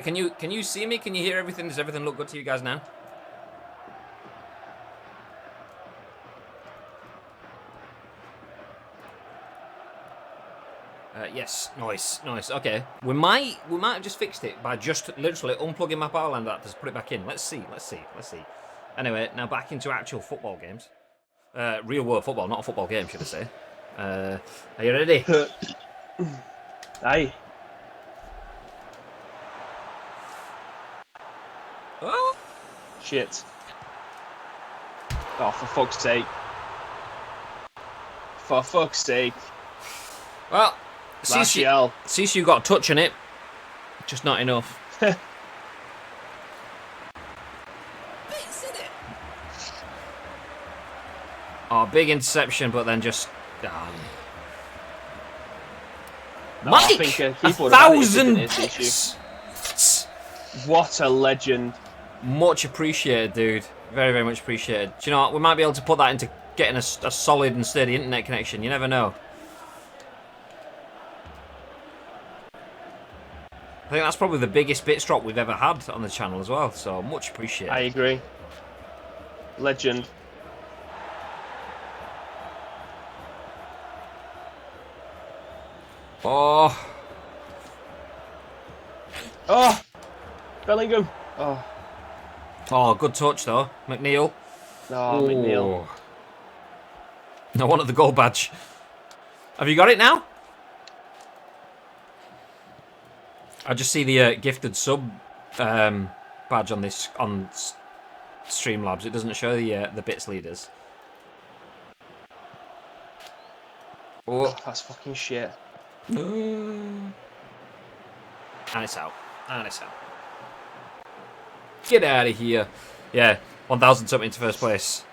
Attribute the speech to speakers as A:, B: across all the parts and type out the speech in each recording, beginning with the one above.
A: Can you see me? Can you hear everything? Does everything look good to you guys now? Yes, nice. Okay, we might have just fixed it by just literally unplugging my power line adapters, put it back in. Let's see. Anyway, now back into actual football games. Real world football, not a football game, should I say? Are you ready?
B: Aye.
A: Oh.
B: Shit. Oh, for fuck's sake. For fuck's sake.
A: Well, Sisu got a touch on it, just not enough. Oh, big interception, but then just...
B: No,
A: Mike!
B: I think,
A: 1,000 bits!
B: What a legend.
A: Much appreciated, dude. Very, very much appreciated. Do you know what? We might be able to put that into getting a solid and steady internet connection. You never know. I think that's probably the biggest bits drop we've ever had on the channel as well, so much appreciated.
B: I agree. Legend.
A: Oh,
B: Bellingham. Oh,
A: good touch though, McNeil.
B: No, McNeil.
A: I wanted the goal badge. Have you got it now? I just see the gifted sub badge on this on Streamlabs. It doesn't show the bits leaders.
B: Oh, that's fucking shit.
A: And it's out. Get out of here. Yeah, 1,000 something into first place.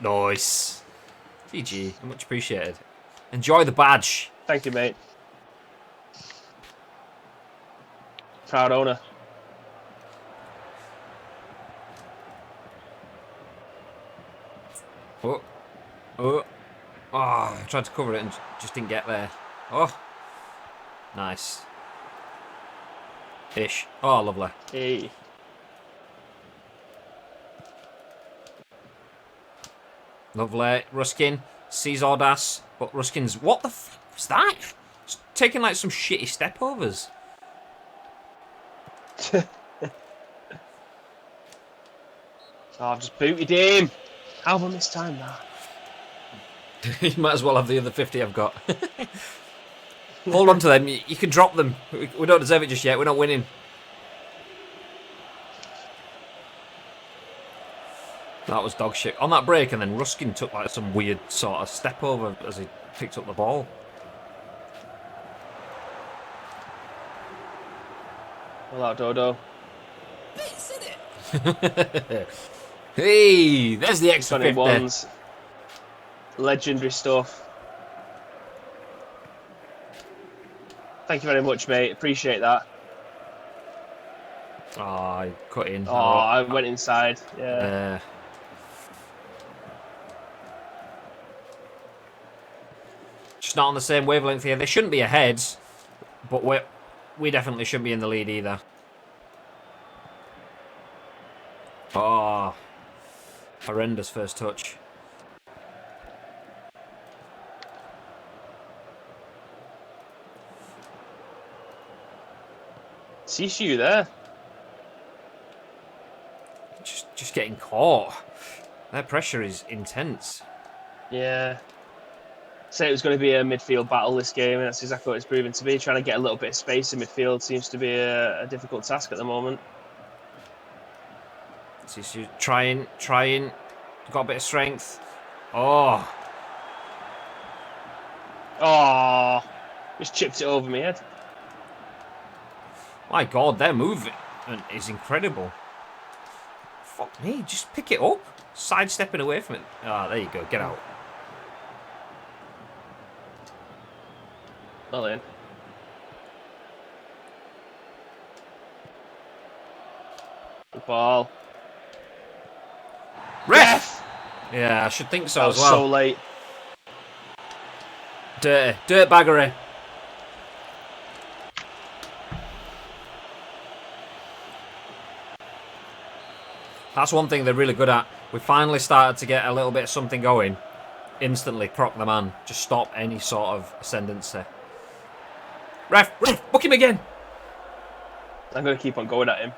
A: Nice. GG, much appreciated. Enjoy the badge.
B: Thank you, mate. Proud owner.
A: Oh, I tried to cover it and just didn't get there. Oh, nice. Ish. Oh, lovely.
B: Hey.
A: Lovely. Ruskin sees Audas, but Ruskin's... What the f was that? Just taking like some shitty stepovers.
B: I've just booted him. How have I missed time now?
A: You might as well have the other 50 I've got. Hold on to them. You can drop them. We don't deserve it just yet. We're not winning. That was dog shit. On that break, and then Ruskin took like some weird sort of step over as he picked up the ball.
B: Well out, Dodo.
A: Hey, there's the extra
B: 21s. Legendary stuff. Thank you very much, mate. Appreciate that.
A: Oh, I cut in.
B: Oh, I went inside. Yeah.
A: Just not on the same wavelength here. They shouldn't be ahead, but we definitely shouldn't be in the lead either. Oh, horrendous first touch.
B: Sisu there.
A: Just getting caught. Their pressure is intense.
B: Yeah. Said it was going to be a midfield battle this game, and that's exactly what it's proven to be. Trying to get a little bit of space in midfield seems to be a difficult task at the moment.
A: Sisu trying. Got a bit of strength. Oh.
B: Oh. Just chipped it over my head.
A: My God, their movement is incredible. Fuck me, just pick it up. Sidestepping away from it. Ah, there you go, get out.
B: Well in. Good ball.
A: Ref! Yeah, I should think so as well.
B: So late.
A: Dirt baggery. That's one thing they're really good at. We finally started to get a little bit of something going. Instantly crock the man. Just stop any sort of ascendancy. Ref, book him again.
B: I'm going to keep on going at him.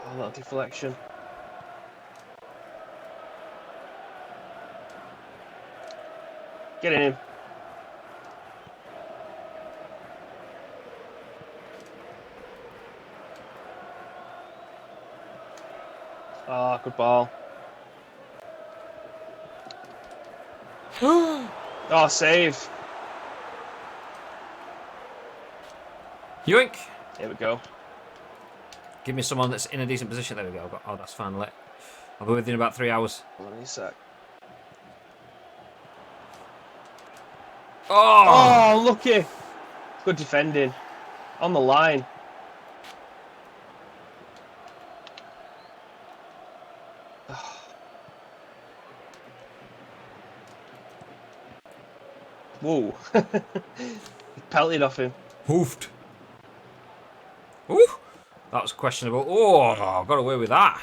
B: Oh, little deflection. Get in him. Oh, good ball. Oh, save.
A: Yoink.
B: Here we go.
A: Give me someone that's in a decent position. There we go. Oh, that's fine. I'll be with you in about 3 hours.
B: Hold on a sec.
A: Oh!
B: Oh, lucky. Good defending. On the line. Whoa. Pelted off him.
A: Hoofed. Ooh! That was questionable. Oh, got away with that.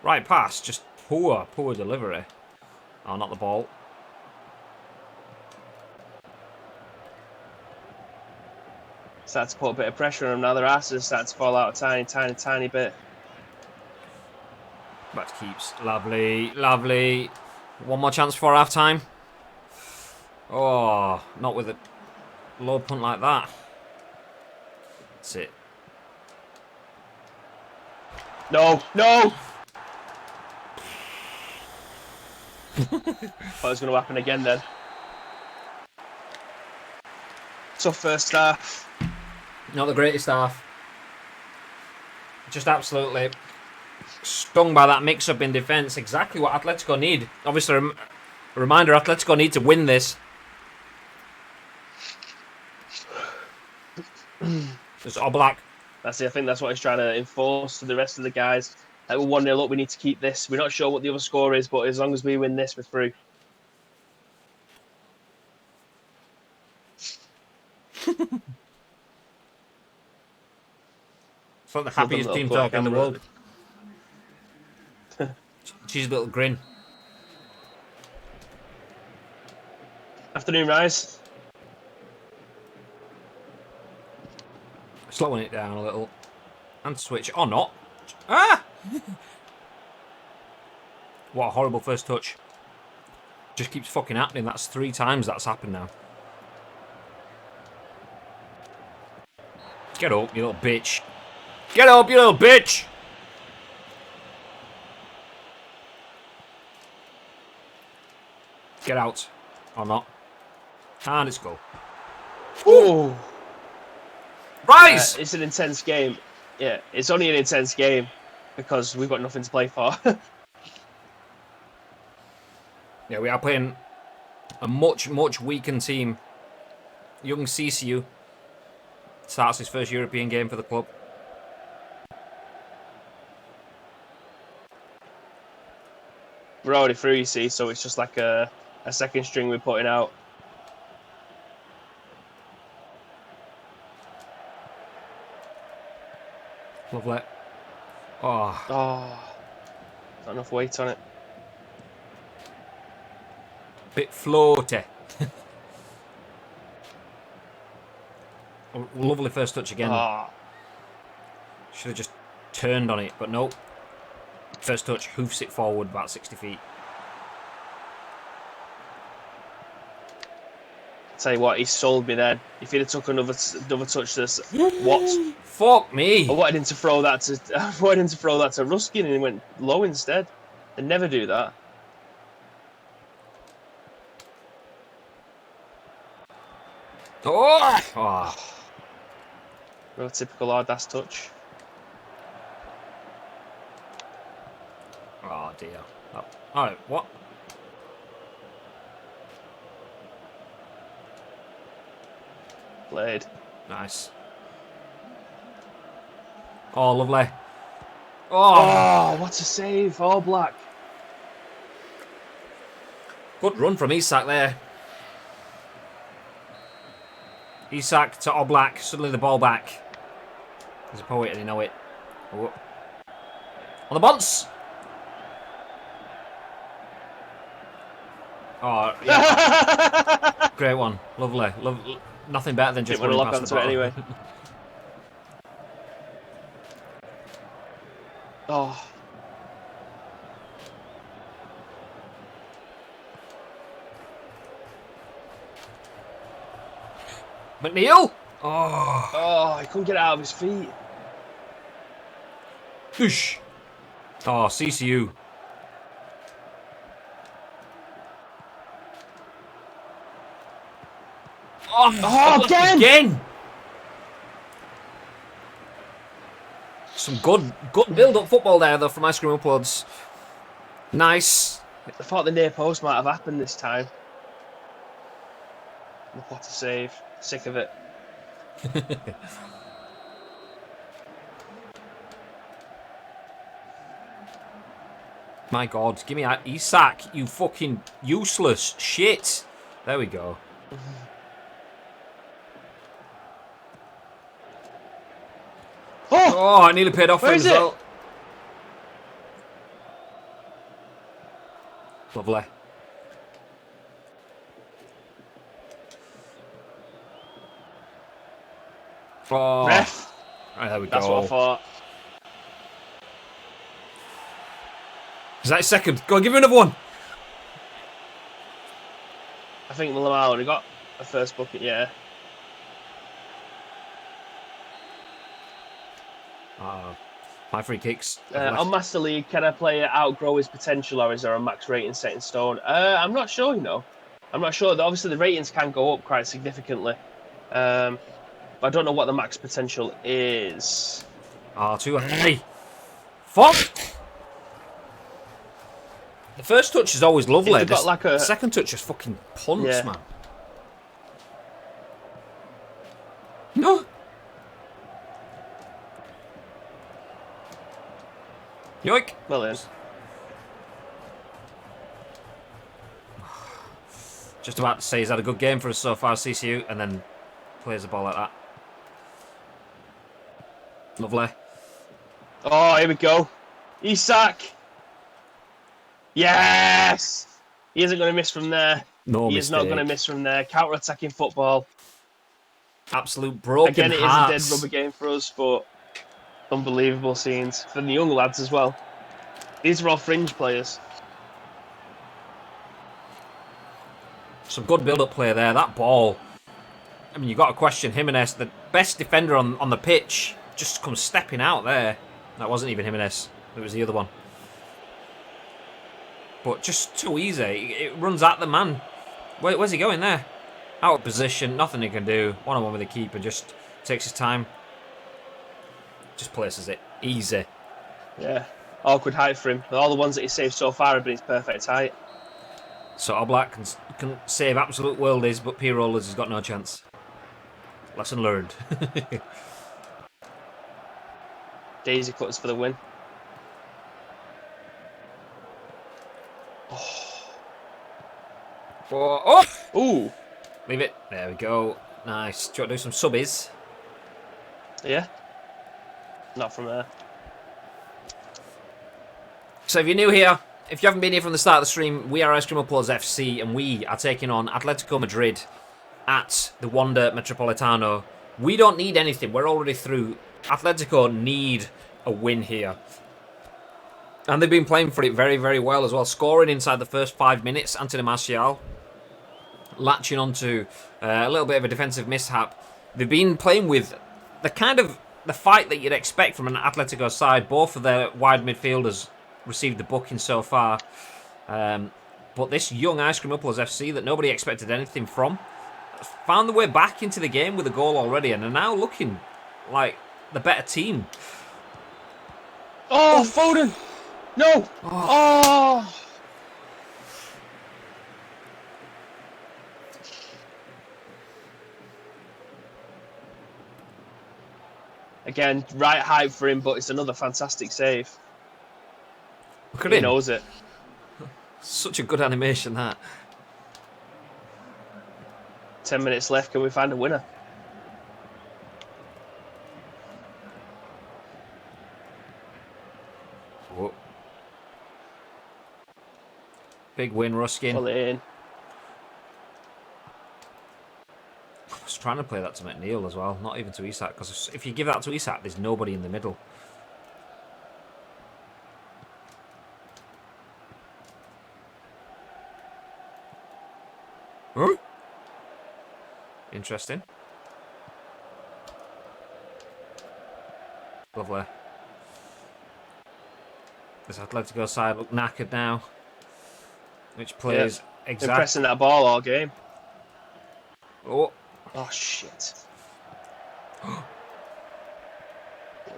A: Right pass. Just poor delivery. Oh, not the ball.
B: Starting to put a bit of pressure on them now. Their asses starting to fall out a tiny bit.
A: Back to keeps. Lovely. One more chance for half time. Oh, not with a low punt like that. That's it.
B: No! Thought it was going to happen again then. Tough first half.
A: Not the greatest half. Just absolutely stung by that mix-up in defence. Exactly what Atletico need. Obviously, a reminder, Atletico need to win this. It's all black.
B: That's it. I think that's what he's trying to enforce to the rest of the guys. Like, we're 1-0 up, we need to keep this. We're not sure what the other score is, but as long as we win this, we're through.
A: It's like the happiest team talk in the world. Cheesy little grin.
B: Afternoon, Rise.
A: Slowing it down a little. And switch. Or not. Ah! What a horrible first touch. Just keeps fucking happening. That's 3 times that's happened now. Get up, you little bitch. Get up, you little bitch! Get out. Or not. And it's goal.
B: Oh!
A: Rise!
B: It's an intense game. Yeah, it's only an intense game because we've got nothing to play for.
A: Yeah, we are playing a much weakened team. Young CCU starts his first European game for the club.
B: We're already through, you see, so it's just like a second string we're putting out.
A: Lovely. Oh.
B: Not enough weight on it.
A: Bit floaty. Lovely first touch again. Should have just turned on it, but nope. First touch, hoofs it forward about 60 feet.
B: Tell you what, he sold me then. If he'd have took another touch to this, what?
A: Fuck me!
B: I wanted him to throw that to Ruskin, and he went low instead. They never do that.
A: Oh!
B: Real typical hard-ass touch.
A: Oh dear. Oh, what?
B: Played.
A: Nice. Oh, lovely.
B: Oh, what a save. All black.
A: Good run from Isak there. Isak to Oblak. Suddenly the ball back. He's a poet and you know it. Oh. On the bounce. Oh, yeah. Great one. Lovely. Nothing better than just running past the ball.
B: Anyway. Oh.
A: McNeil. Oh.
B: Oh, he couldn't get it out of his feet.
A: Whoosh. Oh, CCU. Oh, again! Some good build-up football there, though, from Ice Cream Uploads. Nice.
B: I thought the near post might have happened this time. What a save. Sick of it.
A: My God, give me that. Isak, you fucking useless shit. There we go. Oh, I nearly paid off for him as well. Lovely. Oh,
B: Ref.
A: Right, there we
B: That's
A: go.
B: what I thought.
A: Is that his second? Go on, give him another one.
B: I think Lamar already got a first bucket, yeah.
A: My free kicks.
B: On Master League, can a player outgrow his potential or is there a max rating set in stone? I'm not sure, you know. I'm not sure. Obviously, the ratings can go up quite significantly. But I don't know what the max potential is.
A: Oh, too high. Fuck! The first touch is always lovely. The second touch is fucking punts, man. No! Yoink!
B: Well then.
A: Just about to say he's had a good game for us so far, CCU, and then plays the ball like that. Lovely.
B: Oh, here we go. Isak! Yes! He isn't going to miss from there.
A: No
B: He
A: mistake.
B: is not going to miss from there. Counter-attacking football.
A: Absolute broken
B: Again, it
A: hearts.
B: is a dead rubber game for us, but unbelievable scenes. For the young lads as well. These are all fringe players.
A: Some good build-up play there. That ball. I mean, you've got to question Jimenez, the best defender on the pitch, just comes stepping out there. That wasn't even Jimenez. It was the other one. But just too easy. It runs at the man. Where's he going there? Out of position. Nothing he can do. One-on-one with the keeper. Just takes his time. Just places it. Easy.
B: Yeah. Awkward height for him. All the ones that he's saved so far have been his perfect height.
A: So Oblak can save absolute worldies, but P-Rollers has got no chance. Lesson learned.
B: Daisy cutters for the win.
A: Oh!
B: Ooh.
A: Leave it. There we go. Nice. Do you want to do some subbies?
B: Yeah. Not from there.
A: So if you're new here, if you haven't been here from the start of the stream, we are Ice Cream Uploads FC, and we are taking on Atletico Madrid at the Wanda Metropolitano. We don't need anything. We're already through. Atletico need a win here. And they've been playing for it very, very well as well. Scoring inside the first 5 minutes, Anthony Martial. Latching onto a little bit of a defensive mishap. They've been playing with the fight that you'd expect from an Atletico side. Both of their wide midfielders received the booking so far. But this young Ice Cream Uploads FC that nobody expected anything from found the way back into the game with a goal already and are now looking like the better team.
B: Oh, Foden! No! Oh! Again, right height for him, but it's another fantastic save.
A: Look at
B: He
A: him.
B: knows it.
A: Such a good animation, that.
B: 10 minutes left. Can we find a winner?
A: Big win, Ruskin.
B: Pull it in.
A: I was trying to play that to McNeil as well, not even to Isak, because if you give that to Isak, there's nobody in the middle. Huh? Interesting. Lovely. This Atletico side look knackered now. Which plays exactly...
B: Impressing that ball all game.
A: Oh.
B: Oh, shit.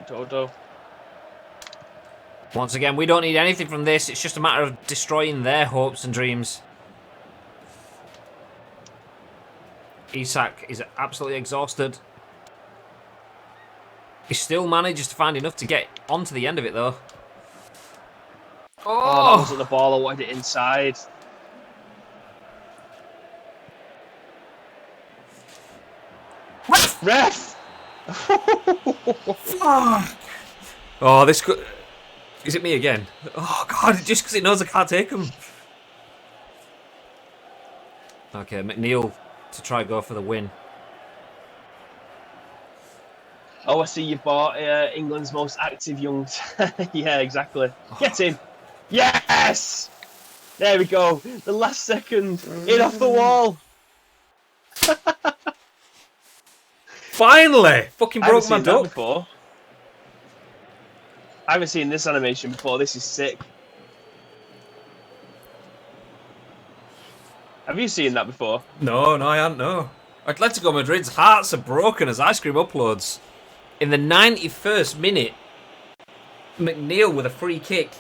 B: Dodo.
A: Once again, we don't need anything from this. It's just a matter of destroying their hopes and dreams. Isak is absolutely exhausted. He still manages to find enough to get onto the end of it, though.
B: Oh, that wasn't the ball. I wanted it inside. Ref!
A: Oh, this could... Is it me again? Oh, God, just because it knows I can't take him. Okay, McNeil to try go for the win.
B: Oh, I see you bought England's most active young... Yeah, exactly. Get him! Yes! There we go. The last second. In off the wall.
A: Finally! Fucking broke my duck.
B: Before. I haven't seen this animation before. This is sick. Have you seen that before?
A: No, I haven't, no. Atletico Madrid's hearts are broken as Ice Cream uploads. In the 91st minute, McNeil with a free kick.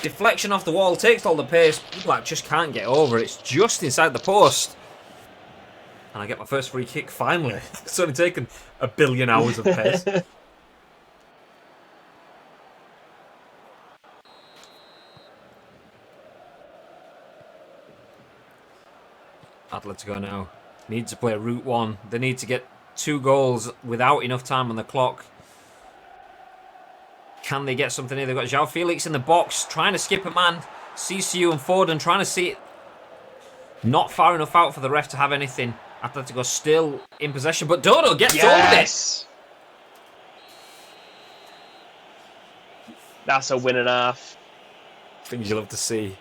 A: Deflection off the wall, takes all the pace. Black just can't get over. It's just inside the post. And I get my first free kick, finally. It's only taken a billion hours of pace. Atletico now need to play Route 1. They need to get 2 goals without enough time on the clock. Can they get something here? They've got João Felix in the box, trying to skip a man. CCU and Foden trying to see it. Not far enough out for the ref to have anything. Atletico still in possession, but Dodo gets over this.
B: That's a win and a half.
A: Things you love to see.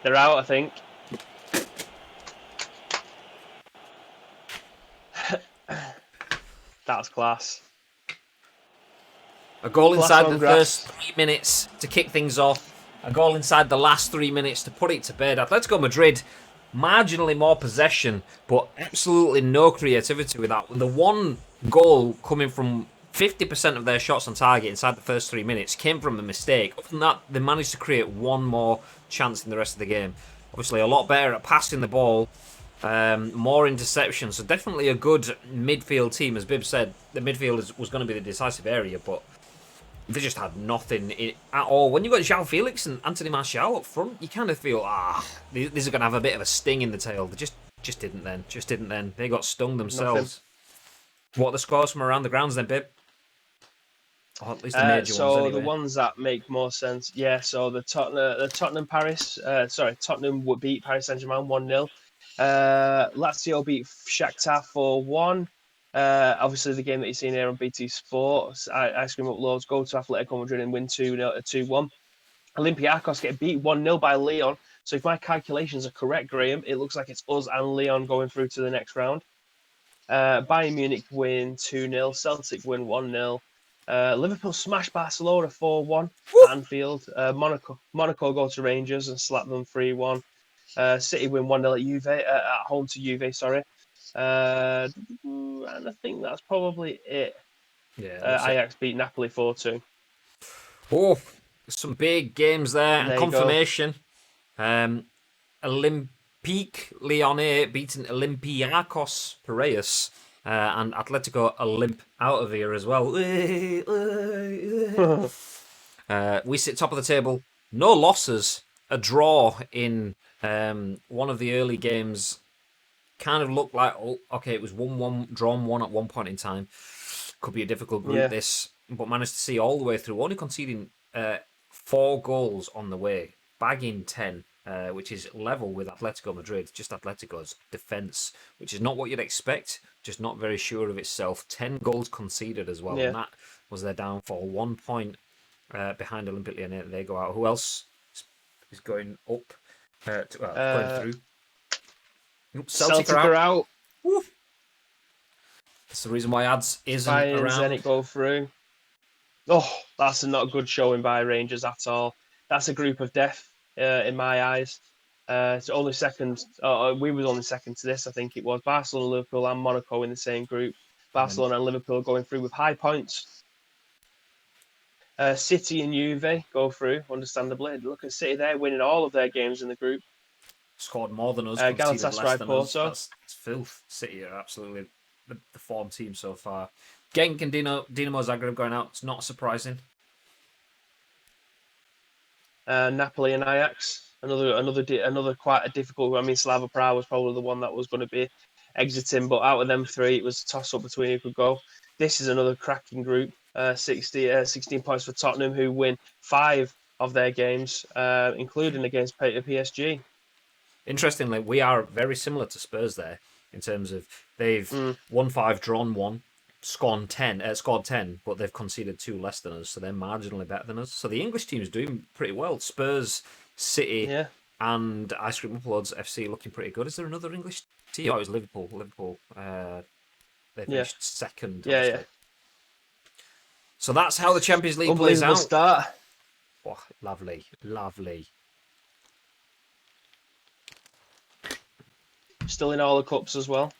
B: They're out, I think. That's class.
A: A goal inside the first 3 minutes to kick things off. A goal inside the last 3 minutes to put it to bed. Atletico Madrid, marginally more possession, but absolutely no creativity with that. The one goal coming from 50% of their shots on target inside the first 3 minutes came from a mistake. Other than that, they managed to create one more chance in the rest of the game. Obviously, a lot better at passing the ball. More interceptions. So definitely a good midfield team. As Bib said, the midfield was going to be the decisive area, but they just had nothing at all. When you've got João Felix and Anthony Martial up front, you kind of feel, these are going to have a bit of a sting in the tail. They just didn't then. Just didn't then. They got stung themselves. Nothing. What are the scores from around the grounds then, Bib? Or at least the major ones anyway.
B: The ones that make more sense. Yeah, so the Tottenham would beat Paris Saint-Germain 1-0. Lazio beat Shakhtar 4-1. Obviously, the game that you've seen here on BT Sports, Ice Cream Uploads, go to Atletico Madrid and win 2-1. Olympiacos get beat 1-0 by Lyon. So if my calculations are correct, Graham, it looks like it's us and Lyon going through to the next round. Bayern Munich win 2-0. Celtic win 1-0. Liverpool smash Barcelona 4-1. Anfield. Monaco go to Rangers and slap them 3-1. City win 1-0 at Juve, at home to Juve, sorry. And I think that's probably it. Yeah. Ajax beat Napoli 4-2.
A: Oh, some big games there. And confirmation. Olympique Lyonnais beating Olympiacos Piraeus. And Atletico Olymp out of here as well. We sit top of the table. No losses. A draw in one of the early games. Kind of looked like, it was 1-1, drawn 1 at one point in time. Could be a difficult group, this. But managed to see all the way through. Only conceding 4 goals on the way. bagging 10, which is level with Atletico Madrid, just Atletico's defence, which is not what you'd expect, just not very sure of itself. 10 goals conceded as well, and that was their downfall. 1 point behind Olympique Lyonnais, they go out. Who else is going up? Going through.
B: Celtic are out.
A: Woo. That's the reason why ads isn't
B: Bayern,
A: around.
B: Zenit go through. Oh, that's not a good showing by Rangers at all. That's a group of death in my eyes. It's only second. We was only second to this. I think it was Barcelona, Liverpool, and Monaco in the same group. Barcelona and Liverpool going through with high points. City and Juve go through, understandably. Look at City there, winning all of their games in the group.
A: Scored more than us, conceded less
B: Galatasaray,
A: than
B: Porto.
A: us. That's filth. City are absolutely the form team so far. Genk and Dinamo Zagreb going out. It's not surprising.
B: Napoli and Ajax, another quite a difficult. I mean, Slava Prague was probably the one that was going to be exiting, but out of them three, it was a toss up between who could go. This is another cracking group. 16 points for Tottenham, who win 5 of their games, including against PSG.
A: Interestingly, we are very similar to Spurs there in terms of they've won 5, drawn 1, scored 10, but they've conceded 2 less than us, so they're marginally better than us. So the English team is doing pretty well. Spurs, City, and Ice Cream Uploads FC looking pretty good. Is there another English team? Oh, it was Liverpool. They finished second.
B: Yeah.
A: So that's how the Champions League plays out.
B: Start.
A: Oh, lovely.
B: Still in all the cups as well.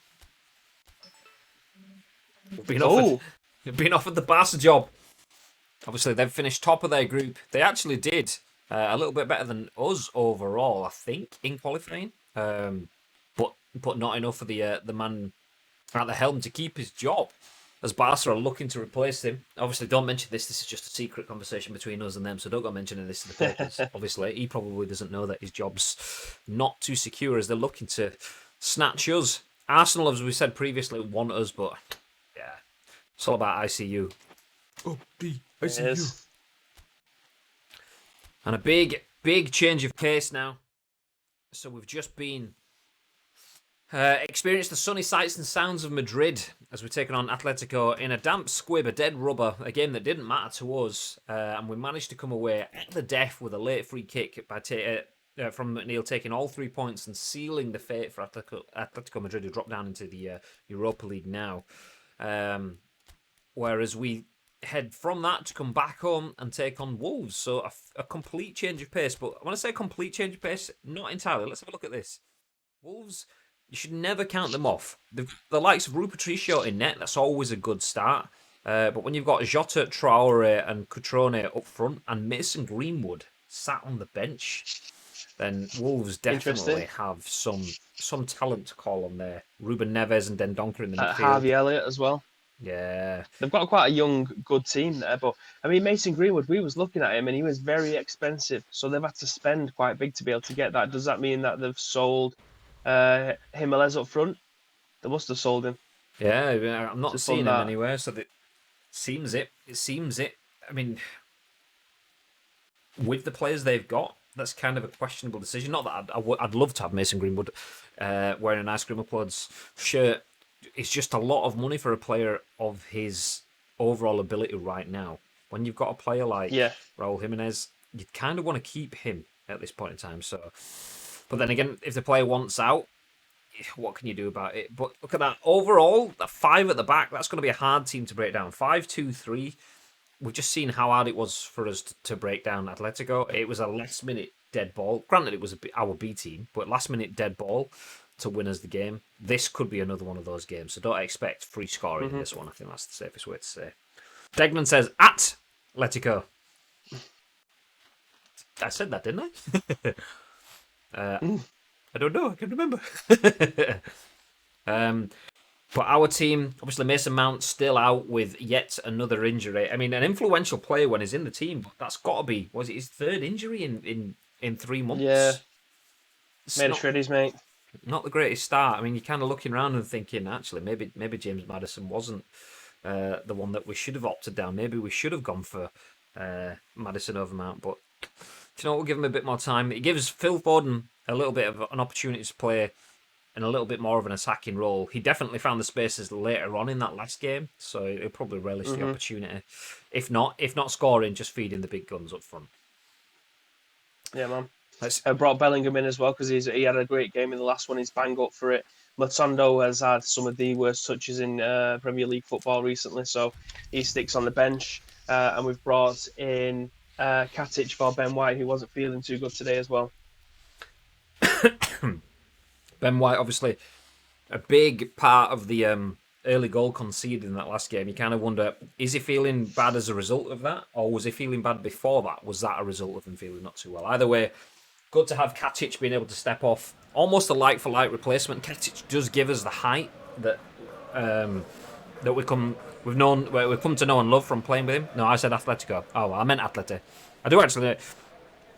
A: We've been offered the Barca job. Obviously, they've finished top of their group. They actually did a little bit better than us overall, I think, in qualifying. But not enough for the man at the helm to keep his job, as Barca are looking to replace him. Obviously, don't mention this. This is just a secret conversation between us and them, so don't go mentioning this to the papers. Obviously, he probably doesn't know that his job's not too secure as they're looking to snatch us. Arsenal, as we said previously, want us, but yeah, it's all about ICU. Oh, the ICU.
B: Yes.
A: And a big change of pace now. So we've just been experienced the sunny sights and sounds of Madrid as we're taking on Atletico in a damp squib, a dead rubber, a game that didn't matter to us, and we managed to come away at the death with a late free kick by from McNeil, taking all 3 points and sealing the fate for Atletico Madrid, who drop down into the Europa League now. Whereas we head from that to come back home and take on Wolves. So a complete change of pace. But when I say complete change of pace, not entirely. Let's have a look at this. Wolves, you should never count them off. The likes of Rui Patricio in net, that's always a good start. But when you've got Jota, Traore and Cutrone up front and Mason Greenwood sat on the bench, then Wolves definitely have some talent to call on there. Ruben Neves and Dendoncker in the midfield.
B: Harvey Elliott as well.
A: Yeah.
B: They've got quite a young, good team there. But, I mean, Mason Greenwood, we was looking at him and he was very expensive. So they've had to spend quite big to be able to get that. Does that mean that they've sold Jimenez up front? They must have sold him.
A: Yeah, I'm not seeing him anywhere. So it seems it. I mean, with the players they've got, that's kind of a questionable decision. Not that I'd love to have Mason Greenwood wearing an Ice Cream Uploads shirt. It's just a lot of money for a player of his overall ability right now. When you've got a player like Raul Jimenez, you kind of want to keep him at this point in time. So, but then again, if the player wants out, what can you do about it? But look at that. Overall, that 5 at the back, that's going to be a hard team to break down. 5-2-3. We've just seen how hard it was for us to break down Atletico. It was a last-minute dead ball. Granted, it was our B team, but last-minute dead ball to win us the game. This could be another one of those games, so don't expect free scoring in this one. I think that's the safest way to say. Degnan says, at Atletico. I said that, didn't I? I don't know. I can't remember. But our team, obviously Mason Mount still out with yet another injury. I mean, an influential player when he's in the team, but that's got to be, was it his 3rd injury in 3 months?
B: Yeah.
A: It's
B: Made a shreddies, mate.
A: Not the greatest start. I mean, you're kind of looking around and thinking, actually, maybe James Maddison wasn't the one that we should have opted down. Maybe we should have gone for Maddison over Mount, but you know what? We'll give him a bit more time. It gives Phil Foden a little bit of an opportunity to play in a little bit more of an attacking role. He definitely found the spaces later on in that last game, so he'll probably relish the opportunity. If not scoring, just feeding the big guns up front.
B: Yeah, man. I brought Bellingham in as well because he had a great game in the last one. He's bang up for it. Matondo has had some of the worst touches in Premier League football recently, so he sticks on the bench. And we've brought in Katic for Ben White, who wasn't feeling too good today as well.
A: Ben White, obviously, a big part of the early goal conceded in that last game. You kind of wonder, is he feeling bad as a result of that? Or was he feeling bad before that? Was that a result of him feeling not too well? Either way, good to have Katic being able to step off. Almost a like-for-like replacement. Katic does give us the height that we've come to know and love from playing with him. No, I said Atletico. Oh, well, I meant Atleti. I do actually.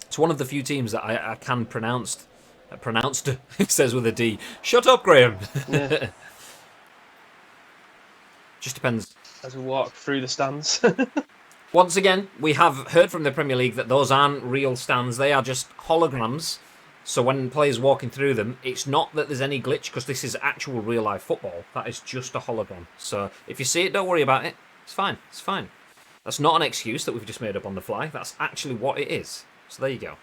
A: It's one of the few teams that I can pronounced, it says with a D. Shut up, Graham.
B: Yeah.
A: Just depends.
B: As we walk through the stands.
A: Once again, we have heard from the Premier League that those aren't real stands. They are just holograms. So when players walking through them, it's not that there's any glitch because this is actual real-life football. That is just a hologram. So if you see it, don't worry about it. It's fine. It's fine. That's not an excuse that we've just made up on the fly. That's actually what it is. So there you go.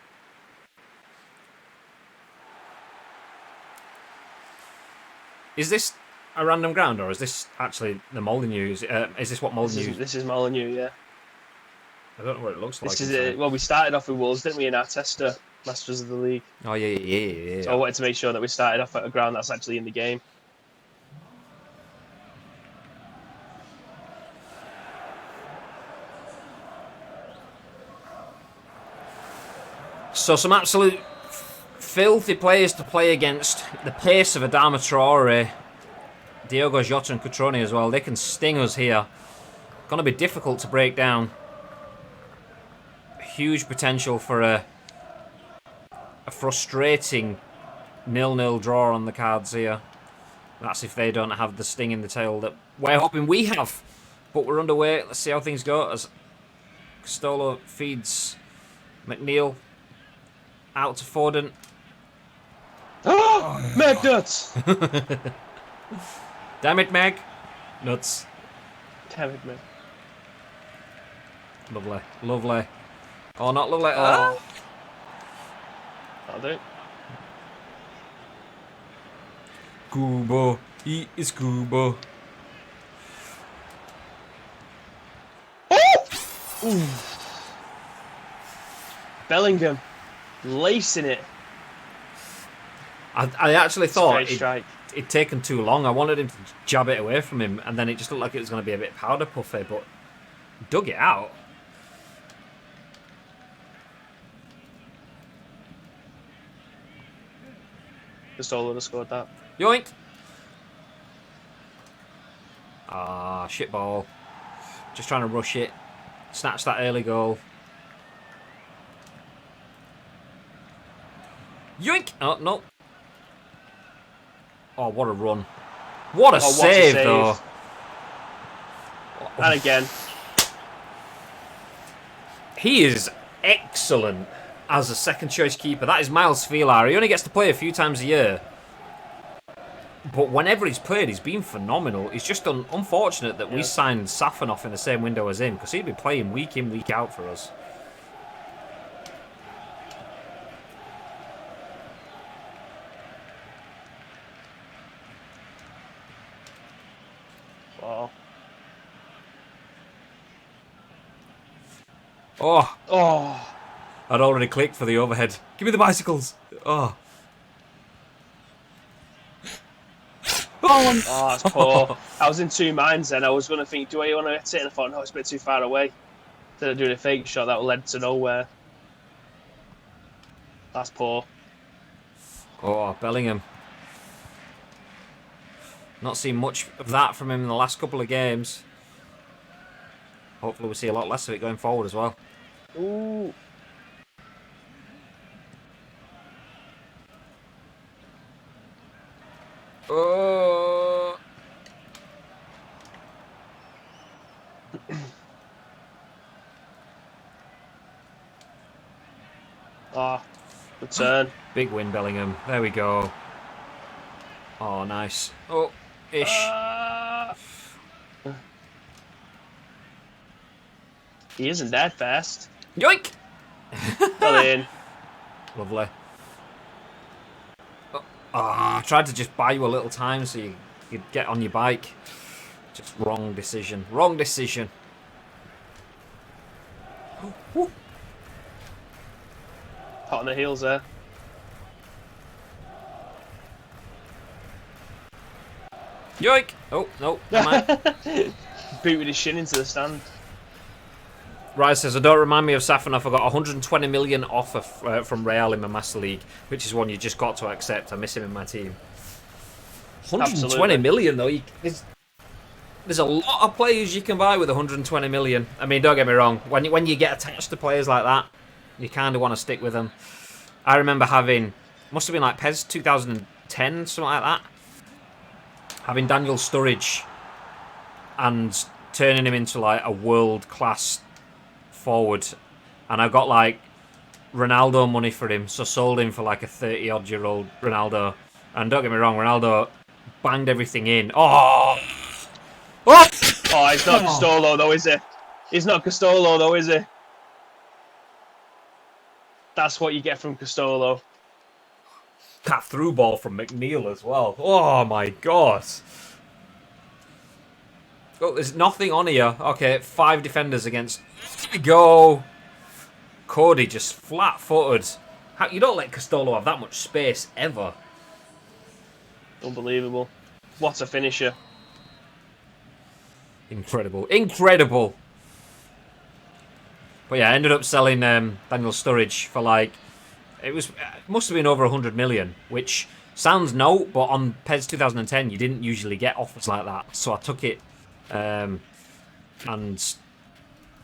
A: Is this a random ground or is this actually the Molineux? Is this what Molineux?
B: This is Molineux, yeah.
A: I don't know what it looks like.
B: This is it. Well, we started off with Wolves, didn't we, in our Tester Masters of the League?
A: Oh, yeah.
B: So I wanted to make sure that we started off at a ground that's actually in the game.
A: So some absolute filthy players to play against. The pace of Adama Traore, Diogo Jota and Cutrone as well. They can sting us here. Going to be difficult to break down. Huge potential for a frustrating 0-0 draw on the cards here. That's if they don't have the sting in the tail that we're hoping we have. But we're underway. Let's see how things go as Castolo feeds McNeil out to Foden.
B: Oh, Meg nuts!
A: Damn it, Meg. Nuts.
B: Damn it, Meg.
A: Lovely. Oh, not lovely.
B: Oh. That'll do.
A: Kubo. He is Kubo.
B: Ooh. Bellingham. Lacing it.
A: I actually thought it'd taken too long. I wanted him to jab it away from him, and then it just looked like it was going to be a bit powder puffy, but dug it out.
B: Castolo would have scored that.
A: Yoink! Ah, shit ball. Just trying to rush it. Snatch that early goal. Yoink! Oh, no. Oh, what a run. What a save, though.
B: And again.
A: He is excellent as a second choice keeper. That is Miles Vilar. He only gets to play a few times a year. But whenever he's played, he's been phenomenal. It's just unfortunate that we signed Safanoff in the same window as him, because he'd be playing week in, week out for us.
B: Wow.
A: Oh. I'd already clicked for the overhead. Give me the bicycles. Oh.
B: Oh, that's poor. I was in two minds then. I was going to think, do I want to hit it? And I thought, no, it's a bit too far away. Instead of doing a fake shot, that led to nowhere. That's poor.
A: Oh, Bellingham. Not seen much of that from him in the last couple of games. Hopefully we'll see a lot less of it going forward as well.
B: Ooh.
A: Oh.
B: Oh, good turn.
A: Big win, Bellingham. There we go. Oh, nice. Oh, ish.
B: He isn't that fast.
A: Yoink!
B: Got in.
A: Lovely. I tried to just buy you a little time so you could get on your bike. Just wrong decision. Wrong decision.
B: Hot on the heels there.
A: Yoink! Oh, no.
B: Boot with his shin into the stand.
A: Rise says, I don't remind me of Safanov. I got 120 million offer from Real in my Master League, which is one you just got to accept. I miss him in my team. 120 million, though. There's a lot of players you can buy with 120 million. I mean, don't get me wrong. When you get attached to players like that, you kind of want to stick with them. I remember having, must have been like PES 2010, something like that. Having Daniel Sturridge and turning him into like a world-class forward, and I got like Ronaldo money for him, so sold him for like a 30-odd-year-old Ronaldo. And don't get me wrong, Ronaldo banged everything in. Oh,
B: he's not Castolo though, is he? He's not Castolo though, is he? That's what you get from Castolo.
A: That through ball from McNeil as well. Oh my god. Oh, there's nothing on here. Okay, 5 defenders against. Go. Cody just flat-footed. You don't let Castolo have that much space ever.
B: Unbelievable. What a finisher.
A: Incredible. Incredible. But yeah, I ended up selling Daniel Sturridge for like, it must have been over 100 million, which sounds no, but on PES 2010 you didn't usually get offers like that. So I took it and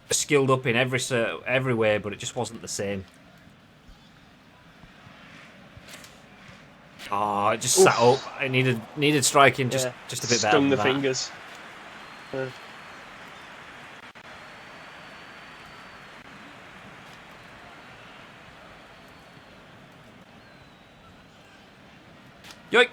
A: skilled up in every way, but it just wasn't the same. Oh, it just sat up. It needed striking just a bit better.
B: Stung the fingers.
A: Yoink!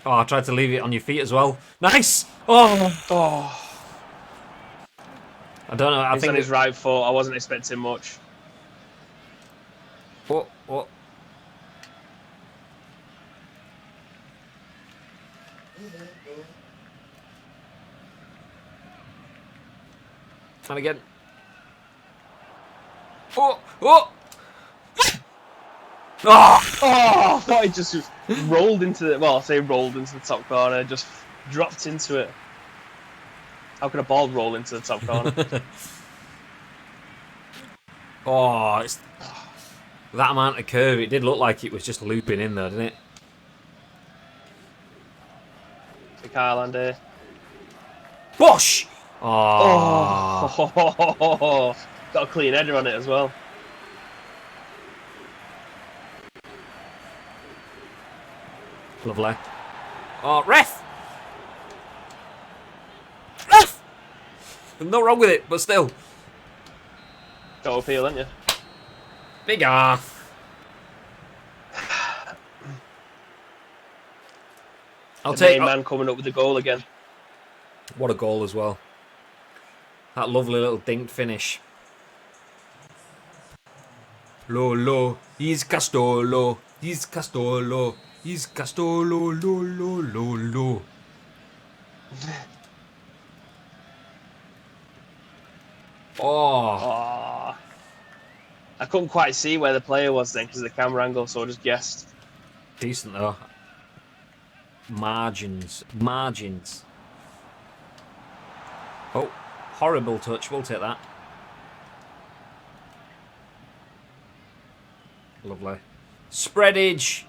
A: Oh, I tried to leave it on your feet as well. Nice! Oh! I don't know.
B: He's on his right foot. I wasn't expecting much.
A: What? And again. Oh!
B: I thought he just rolled into the... Well, I say rolled into the top corner. Just dropped into it. How can a ball roll into the top corner?
A: It's that amount of curve. It did look like it was just looping in there, didn't it?
B: The Carland here.
A: Bosh!
B: Got a clean header on it as well.
A: Lovely. Oh, ref! Ref! There's nothing wrong with it, but still.
B: Got appeal, haven't you?
A: Big R. I'll take
B: the main man coming up with the goal again.
A: What a goal as well. That lovely little dinked finish. Lolo, he's Castolo, he's Castolo, he's Castolo, lo.
B: I couldn't quite see where the player was then because of the camera angle, so I just guessed.
A: Decent though. Margins. Oh, horrible touch. We'll take that. Lovely. Spreadage.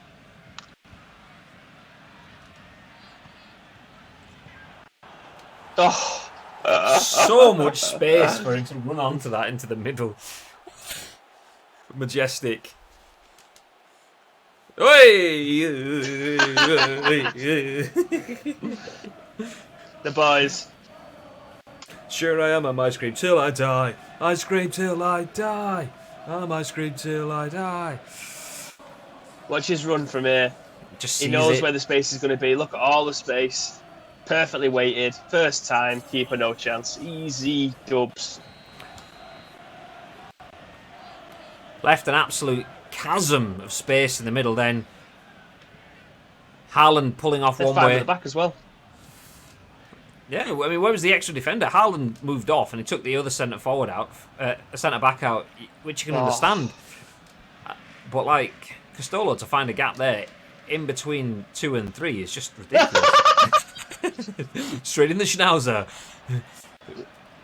A: So much space for him to run onto that into the middle. Majestic. Oi!
B: The boys.
A: Sure I am, I'm ice cream till I die. Ice cream till I die. I'm ice cream till I die.
B: Watch his run from here.
A: Just
B: He
A: sees
B: knows
A: it.
B: where the space is going to be. Look at all the space. Perfectly weighted. First time. Keeper no chance. Easy dubs.
A: Left an absolute chasm of space in the middle then. Haaland pulling off
B: There's
A: one
B: 5 at
A: way.
B: the back as well.
A: Yeah, I mean, where was the extra defender? Haaland moved off and he took the other centre forward out, centre back out, which you can understand. But like Castolo to find a gap there in between 2 and 3 is just ridiculous. Straight in the schnauzer.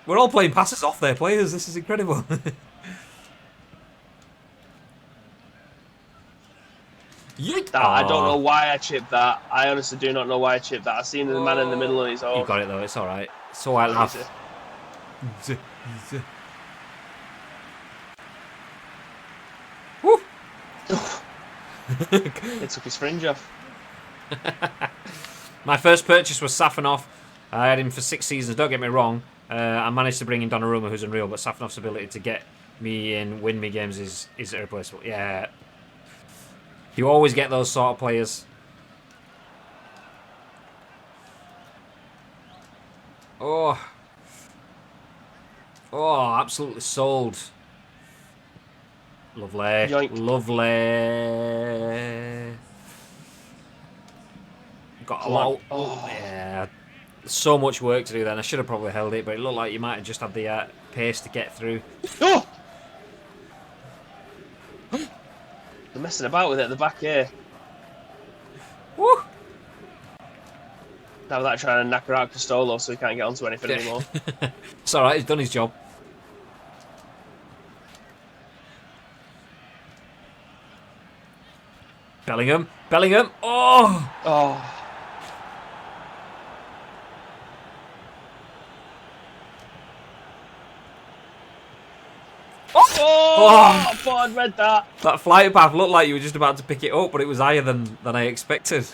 A: We're all playing passes off their players. This is incredible.
B: I don't know why I chipped that. I honestly do not know why I chipped that. I seen the man in the middle on his own.
A: You got it though. It's all right. It's all right, laugh. Woo!
B: It took his fringe off.
A: My first purchase was Safanov. I had him for 6 seasons. Don't get me wrong. I managed to bring in Donnarumma, who's unreal, but Safanov's ability to get me in, win me games is irreplaceable. Yeah. You always get those sort of players. Oh. Oh, absolutely sold. Lovely.
B: Yoink.
A: Lovely. Got a lot.
B: Oh.
A: Yeah. So much work to do then. I should have probably held it, but it looked like you might have just had the pace to get through.
B: Oh! They're messing about with it at the back here.
A: Woo!
B: Now that trying to knock her out Castolo so he can't get onto anything anymore.
A: It's alright, he's done his job. Bellingham. Bellingham. Oh!
B: Oh. Oh! I thought I'd read that.
A: That flight path looked like you were just about to pick it up, but it was higher than I expected.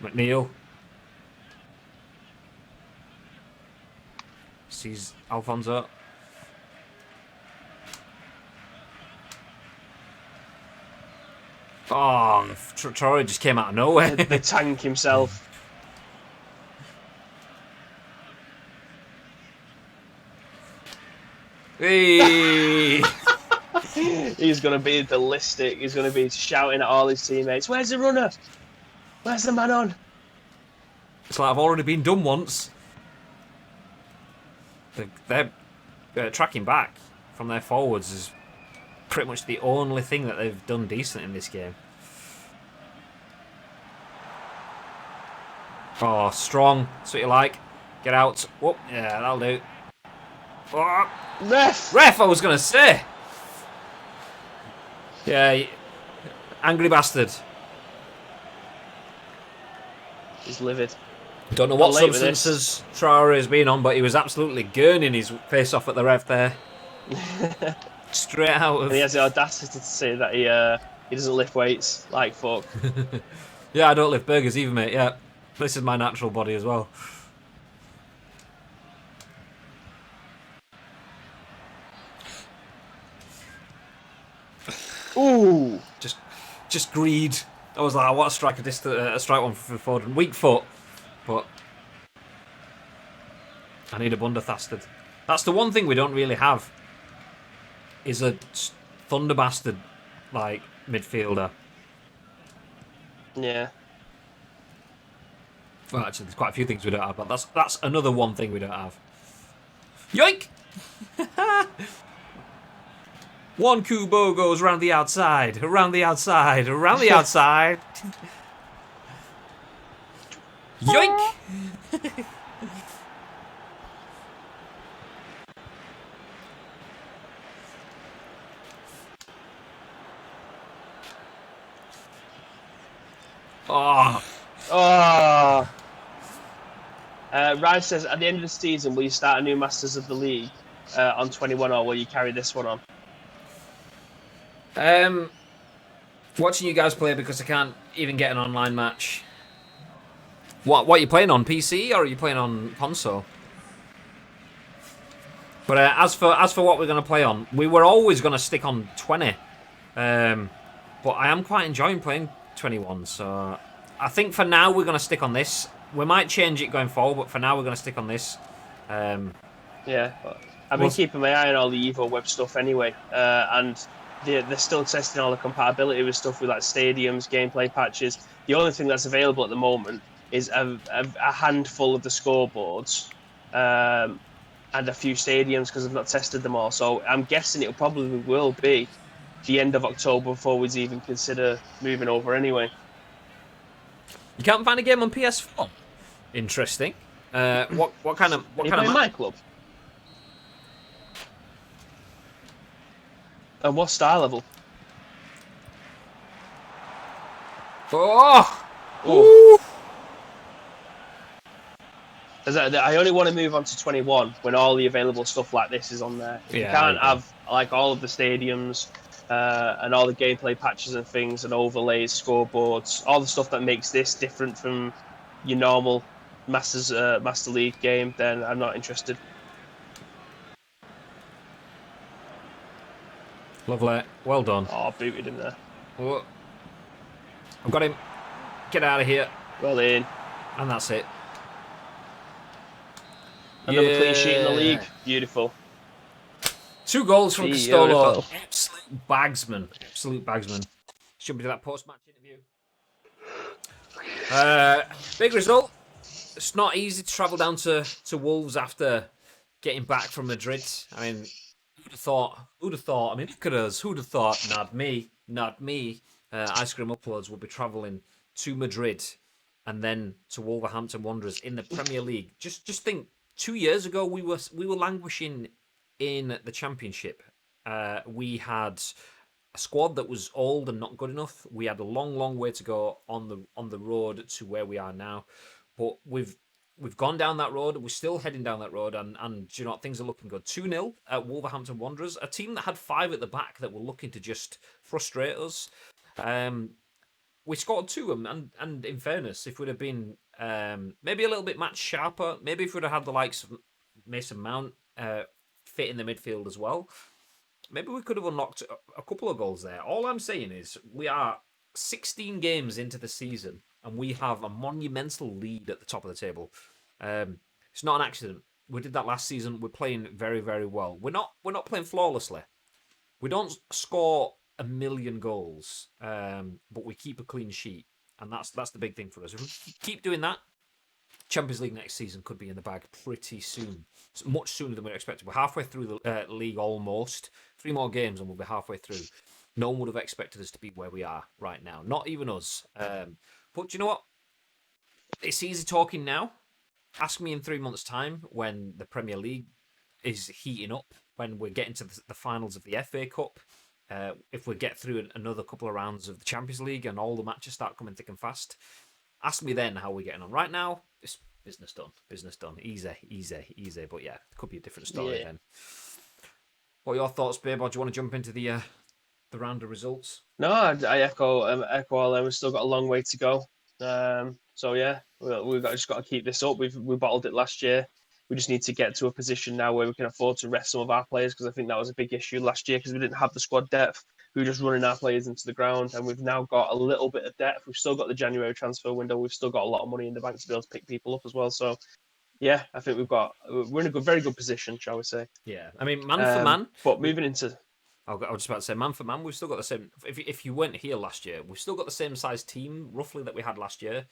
A: McNeil. Sees Alfonso. Oh, Traore just came out of nowhere.
B: The tank himself.
A: Hey!
B: He's going to be ballistic. He's going to be shouting at all his teammates, "Where's the runner? Where's the man on?"
A: It's like I've already been done once. They're tracking back from their forwards is pretty much the only thing that they've done decent in this game. Oh, strong. That's what you like. Get out. Whoop. Yeah, that'll do. Oh. Ref, I was going to say. Yeah, angry bastard.
B: He's livid.
A: Don't know what substances Traore has been on, but he was absolutely gurning his face off at the ref there. Straight out of...
B: And he has the audacity to say that he doesn't lift weights. Like, fuck.
A: Yeah, I don't lift burgers either, mate. Yeah, this is my natural body as well.
B: Ooh.
A: Just greed. I was like, I want to strike a strike one for Foden. Weak foot, but I need a Bunderthastard. That's the one thing we don't really have. Is a thunder bastard like midfielder.
B: Yeah.
A: Well, actually, there's quite a few things we don't have, but that's another one thing we don't have. Yoink! One Kubo goes around the outside, around the outside, around the outside. Yoink! Oh.
B: Ryan says, at the end of the season, will you start a new Masters of the League? on 21, or will you carry this one on?
A: Watching you guys play because I can't even get an online match. What are you playing on, PC or are you playing on console? But as for what we're going to play on, we were always going to stick on 20. But I am quite enjoying playing 21, so I think for now we're going to stick on this. We might change it going forward, but for now we're going to stick on this.
B: Yeah, I've been keeping my eye on all the Evo web stuff anyway, and they're still testing all the compatibility with stuff with like stadiums, gameplay patches. The only thing that's available at the moment is a handful of the scoreboards, and a few stadiums because I've not tested them all. So I'm guessing it probably will be the end of October before we'd even consider moving over anyway.
A: You can't find a game on PS4. Interesting. What kind of
B: My club? And what star level?
A: Oh!
B: Ooh. I only want to move on to 21 when all the available stuff like this is on there. If you can't have like all of the stadiums and all the gameplay patches and things and overlays, scoreboards, all the stuff that makes this different from your normal Master League game, then I'm not interested.
A: Lovely. Well done.
B: Oh, booted him there.
A: Oh. I've got him. Get out of here.
B: Well in.
A: And that's it.
B: Another clean sheet in the league. Beautiful.
A: 2 goals from Castolo. Absolute bagsman. Absolute bagsman. Should be to that post-match interview. Big result. It's not easy to travel down to Wolves after getting back from Madrid. I mean, who'd have thought? I mean, look at us. Who'd have thought? Not me. Ice Cream Uploads will be travelling to Madrid and then to Wolverhampton Wanderers in the Premier League. Just think, 2 years ago we were languishing in the Championship. We had a squad that was old and not good enough. We had a long way to go on the road to where we are now. But we've gone down that road. We're still heading down that road, and you know what? Things are looking good. 2-0 at Wolverhampton Wanderers, a team that had 5 at the back that were looking to just frustrate us. We scored 2 of them, and in fairness, if we'd have been maybe a little bit match sharper, maybe if we'd have had the likes of Mason Mount fit in the midfield as well, maybe we could have unlocked a couple of goals there. All I'm saying is we are 16 games into the season, and we have a monumental lead at the top of the table. It's not an accident. We did that last season. We're playing very, very well. We're not playing flawlessly. We don't score 1 million goals, but we keep a clean sheet, and that's the big thing for us. If we keep doing that, Champions League next season could be in the bag pretty soon. It's much sooner than we expected. We're halfway through the league almost. 3 more games and we'll be halfway through. No one would have expected us to be where we are right now. Not even us. But you know what? It's easy talking now. Ask me in 3 months' time when the Premier League is heating up, when we're getting to the finals of the FA Cup, if we get through another couple of rounds of the Champions League and all the matches start coming thick and fast. Ask me then how we're getting on. Right now, it's business done. Easy. But yeah, it could be a different story then. What are your thoughts, babe? Or do you want to jump into the round of results?
B: No, I echo all them. We've still got a long way to go. So yeah, we've just got to keep this up. We bottled it last year. We just need to get to a position now where we can afford to rest some of our players, because I think that was a big issue last year because we didn't have the squad depth. We were just running our players into the ground, and we've now got a little bit of depth. We've still got the January transfer window. We've still got a lot of money in the bank to be able to pick people up as well. So yeah, I think we're in a very good position, shall we say?
A: Yeah, I mean, man for man.
B: But moving into,
A: I was just about to say, man for man, we've still got the same. If you weren't here last year, we've still got the same size team roughly that we had last year.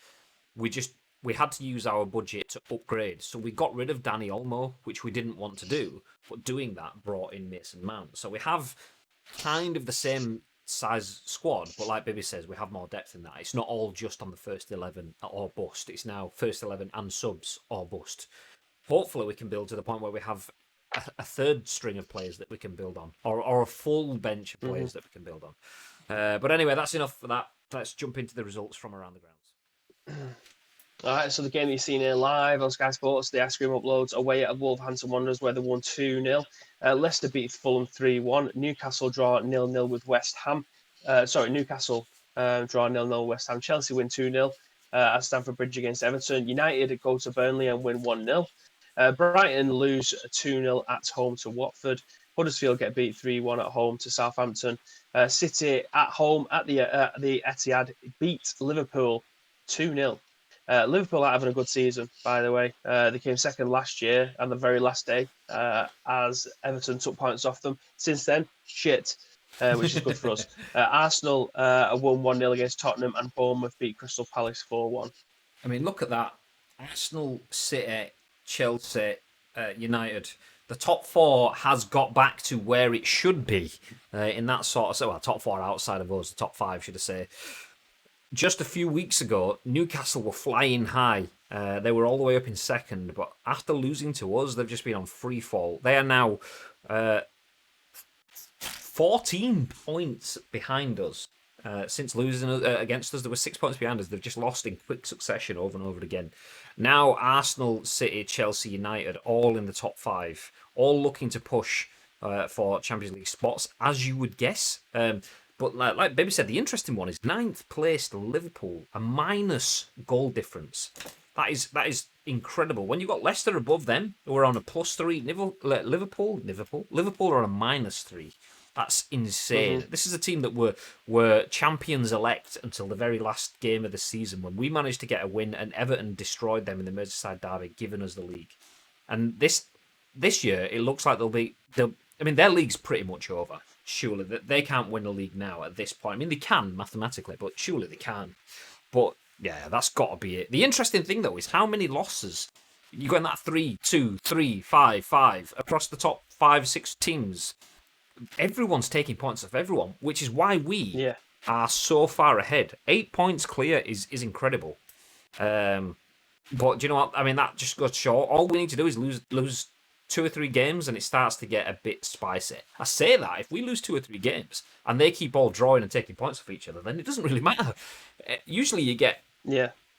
A: We had to use our budget to upgrade, so we got rid of Danny Olmo, which we didn't want to do. But doing that brought in Mason Mount, so we have kind of the same size squad. But like Bibby says, we have more depth in that. It's not all just on the first 11 or bust. It's now first 11 and subs or bust. Hopefully, we can build to the point where we have a third string of players that we can build on, or a full bench of players that we can build on. But anyway, that's enough for that. Let's jump into the results from around the grounds.
B: All right, so the game that you've seen here live on Sky Sports, the Ice Cream Uploads away at Wolverhampton Wanderers, where they won 2-0. Leicester beat Fulham 3-1. Newcastle draw 0-0 with West Ham. Newcastle draw 0-0 with West Ham. Chelsea win 2-0 at Stamford Bridge against Everton. United go to Burnley and win 1-0. Brighton lose 2-0 at home to Watford. Huddersfield get beat 3-1 at home to Southampton. City at home at the Etihad beat Liverpool 2-0. Liverpool are having a good season, by the way. They came second last year on the very last day as Everton took points off them. Since then, shit, which is good for us. Arsenal won 1-0 against Tottenham, and Bournemouth beat Crystal Palace 4-1.
A: I mean, look at that. Arsenal, City, Chelsea, United. The top four has got back to where it should be in that sort of... Well, top four outside of us, the top five, should I say. Just a few weeks ago, Newcastle were flying high. They were all the way up in second, but after losing to us, they've just been on free fall. They are now 14 points behind us. Since losing against us, there were 6 points behind us. They've just lost in quick succession over and over again. Now, Arsenal, City, Chelsea, United, all in the top five, all looking to push for Champions League spots, as you would guess. But like Baby said, the interesting one is ninth placed Liverpool, a minus goal difference. That is incredible. When you've got Leicester above them, who are on a +3, Liverpool are on a -3. That's insane. This is a team that were champions elect until the very last game of the season when we managed to get a win and Everton destroyed them in the Merseyside derby, giving us the league. And this year, it looks like their league's pretty much over. Surely they can't win the league now at this point. I mean, they can mathematically, but surely they can't. But yeah, that's got to be it. The interesting thing though is how many losses you got in that 3-2, 3-5-5 across the top 5-6 teams. Everyone's taking points off everyone, which is why we are so far ahead. 8 points clear is incredible. But do you know what? I mean, that just goes to show all we need to do is lose 2 or 3 games and it starts to get a bit spicy. I say that, if we lose 2 or 3 games and they keep all drawing and taking points off each other, then it doesn't really matter. Usually you get